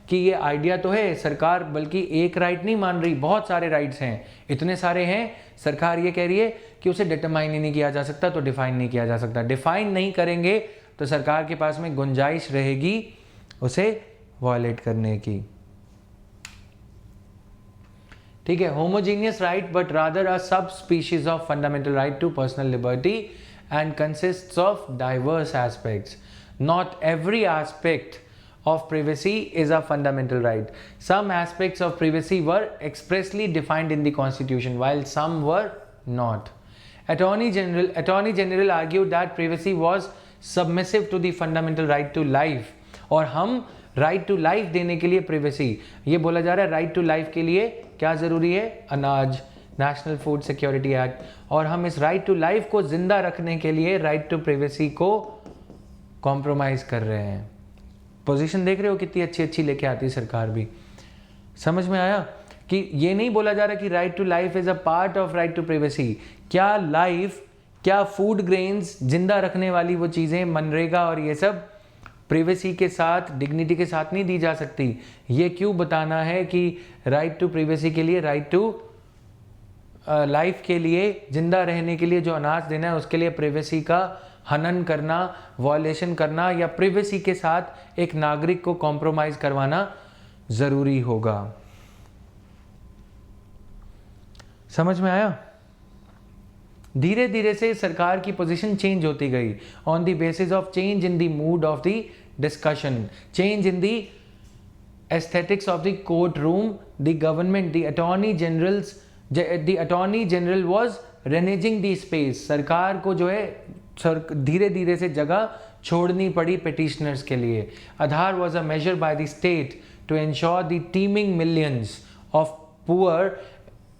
कि ये आइडिया तो है, सरकार बल्कि एक राइट नहीं मान रही, बहुत सारे राइट्स हैं, इतने सारे हैं, सरकार ये कह रही है कि उसे डिटरमाइन ही नहीं किया जा सकता, तो डिफाइन नहीं किया जा सकता। डिफाइन नहीं करेंगे तो सरकार के पास में गुंजाइश रहेगी उसे वायलेट करने की। ठीक है, homogeneous right but rather a subspecies of fundamental right to personal liberty and consists of diverse aspects. Not every aspect of privacy is a fundamental right. Some aspects of privacy were expressly defined in the Constitution, while some were not. Attorney General argued that privacy was submissive to the fundamental right to life. और हम right to life देने के लिए privacy, ये बोला जा रहा है right to life के लिए क्या ज़रूरी है? अनाज, नेशनल फूड सिक्योरिटी एक्ट, और हम इस right to life को जिंदा रखने के लिए right to privacy को कॉम्प्रोमाइज़ कर रहे हैं। पोजीशन देख रहे हो कितनी अच्छी अच्छी लेके आती है सरकार भी। समझ में आया कि ये नहीं बोला जा रहा कि right to life is a part of right to privacy. क्या लाइफ, क्या फूड ग्रेन्स जिंदा रखने वाली वो चीज़ें, मनरेगा और ये सब प्रिवेसी के साथ, डिग्निटी के साथ नहीं दी जा सकती? ये क्यों बताना है कि राइट टू प्रिवेसी के लिए, राइट टू लाइफ के लिए, जिंदा रहने के लिए जो अनाज देना है उसके लिए प्रिवेसी का हनन करना, वॉयलेशन करना या प्रिवेसी के साथ एक नागरिक को कॉम्प्रोमाइज करवाना जरूरी होगा। समझ में आया? धीरे धीरे से सरकार की पोजीशन चेंज होती गई on the basis of change in the mood off the discussion, change in the aesthetics of the court room, the government, the attorney general was रेनेजिंग the space. सरकार को जो है धीरे धीरे से जगह छोड़नी पड़ी पिटिशनर्स के लिए। Aadhaar was a measure by the state to ensure the teeming millions of poor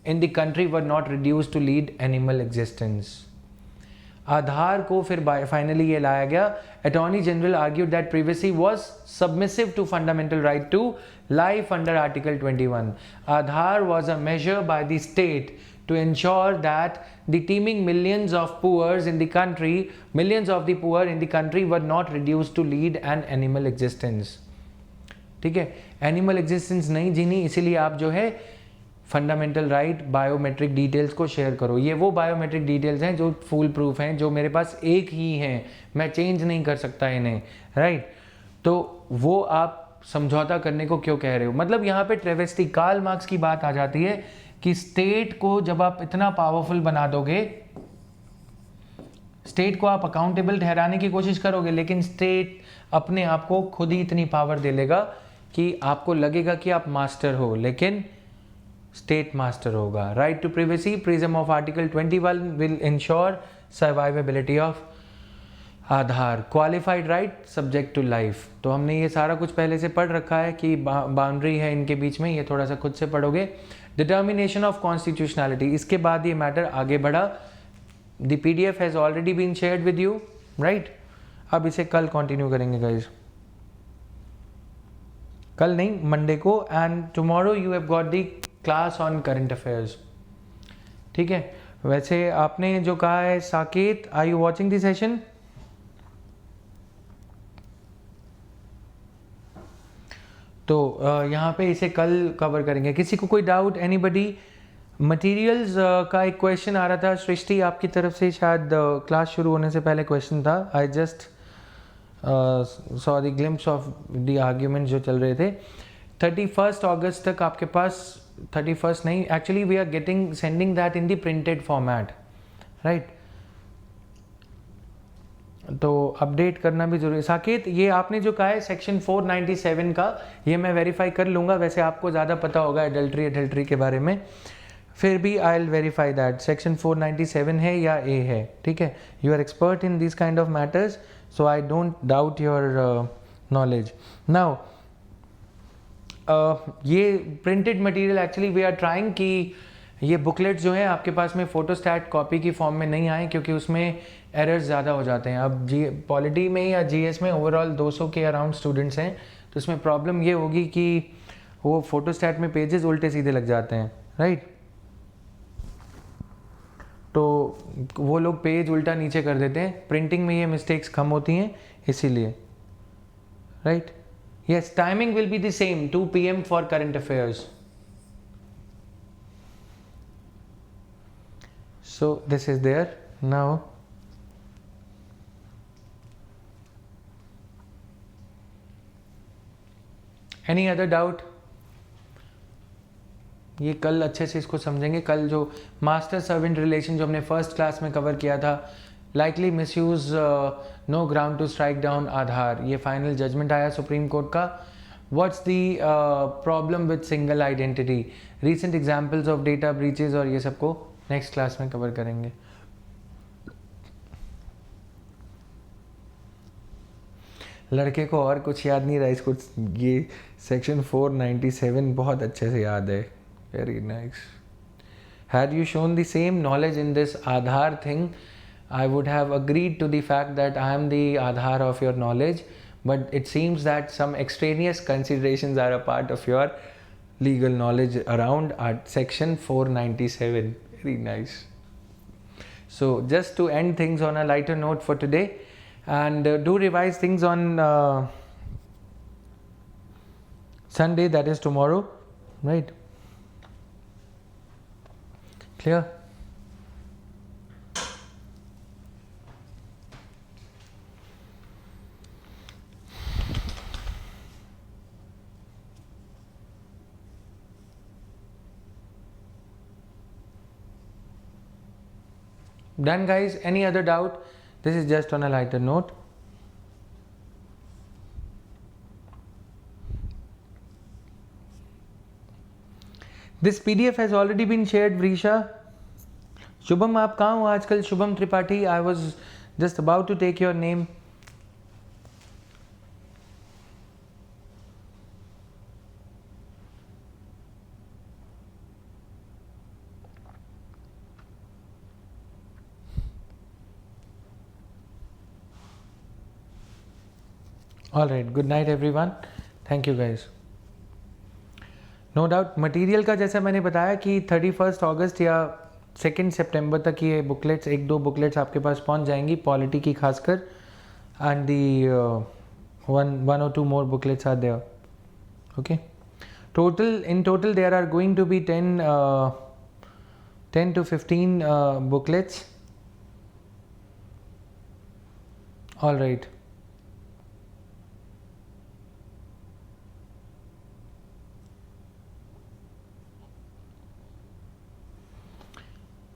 in the country were not reduce to lead animal existence. Aadhaar को फिर फाइनली ये लाया गया। Attorney general argued that privacy was submissive to fundamental right to life under article 21. Aadhaar was a measure by the state to ensure that the teeming millions of poor in the country were not reduced to lead an animal existence. ठीक है, animal existence नहीं जीनी, इसीलिए आप जो है fundamental right biometric details को share करो। ये वो बायोमेट्रिक डिटेल्स हैं जो फुल प्रूफ हैं, जो मेरे पास एक ही हैं, मैं चेंज नहीं कर सकता इन्हें, राइट। तो वो आप समझौता करने को क्यों कह रहे हो? मतलब यहाँ पे ट्रेवेस्टी, कार्ल मार्क्स की बात आ जाती है कि स्टेट को जब आप इतना पावरफुल बना दोगे, स्टेट को आप अकाउंटेबल ठहराने की कोशिश करोगे, लेकिन स्टेट अपने आप को खुद ही इतनी पावर दे लेगा कि आपको लगेगा कि आप मास्टर हो, लेकिन स्टेट मास्टर होगा। Right to privacy, prism of article 21 will ensure survivability of Aadhaar. Qualified right subject to life. तो हमने ये सारा कुछ पहले से पढ़ रखा है कि बाउंड्री है इनके बीच में, ये थोड़ा सा खुद से पढ़ोगे। डिटर्मिनेशन ऑफ कॉन्स्टिट्यूशनैलिटी, इसके बाद ये मैटर आगे बढ़ा। The PDF has already been shared with you, right. अब इसे कल कंटिन्यू करेंगे गाइज, कल नहीं मंडे को, and tomorrow you have got the class on current affairs, ठीक है। वैसे आपने जो कहा है Saket, are you watching the session? तो यहाँ पे इसे कल कवर करेंगे। किसी को कोई डाउट, एनीबडी? मटेरियल्स का एक क्वेश्चन आ रहा था सृष्टि आपकी तरफ से, शायद क्लास शुरू होने से पहले क्वेश्चन था। I just saw the glimpse of the argument जो चल रहे थे। 31 अगस्त तक आपके पास, 31 नहीं, actually we are getting sending that in the printed format, right. तो अपडेट करना भी जरूरी है। साकेत, ये आपने जो कहा है सेक्शन 497 का, ये मैं वेरीफाई कर लूँगा। वैसे आपको ज़्यादा पता होगा एडल्ट्री के बारे में, फिर भी I will verify that section 497 है या ए है, ठीक है। You are expert in this kind of matters, so I don't doubt your knowledge. Now ये printed material actually we are trying कि ये बुकलेट जो है आपके पास में फोटोस्टैट कॉपी की फॉर्म में नहीं आए, क्योंकि उसमें एरर्स ज़्यादा हो जाते हैं। अब पॉलिटी में या GS में ओवरऑल 200 के अराउंड स्टूडेंट्स हैं, तो इसमें प्रॉब्लम ये होगी कि वो फोटोस्टैट में पेजेस उल्टे सीधे लग जाते हैं, राइट। तो वो लोग पेज उल्टा नीचे कर देते हैं, प्रिंटिंग में ये मिस्टेक्स कम होती हैं इसीलिए, right. Yes, timing will be the same, 2 PM for current affairs. So this is there now. Any other doubt? ये कल अच्छे से इसको समझेंगे। कल जो मास्टर सर्वेंट रिलेशन जो हमने फर्स्ट क्लास में कवर किया था, likely misuse, no ground to strike down Aadhaar, ये फाइनल जजमेंट आया सुप्रीम कोर्ट का। What's the problem with single identity, recent examples of data breaches, और ये सबको नेक्स्ट क्लास में कवर करेंगे। लड़के को और कुछ याद नहीं रहा, इसको ये सेक्शन 497 बहुत अच्छे से याद है। Very nice. Had you shown the same knowledge in this Aadhaar thing, I would have agreed to the fact that I am the Aadhaar of your knowledge, but it seems that some extraneous considerations are a part of your legal knowledge around section 497. Very nice. So just to end things on a lighter note for today, and do revise things on Sunday, that is tomorrow, right? Clear? Done guys? Any other doubt? This is just on a lighter note. This PDF has already been shared, Vrisha. Shubham, आप कहाँ हो आजकल? Shubham Tripathi, I was just about to take your name. All right, good night everyone. Thank you guys. No doubt material का जैसा मैंने बताया कि 31 अगस्त या 2 सितंबर तक ये बुकलेट्स, 1-2 बुकलेट्स आपके पास पहुंच जाएंगी, पॉलिटी की खासकर, and the 1 or 2 more booklets are there, Okay, in total there are going to be 10 to 15 booklets. All right.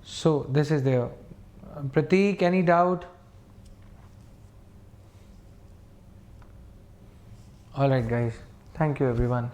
So this is there. Prateek, any doubt? All right, guys. Thank you, everyone.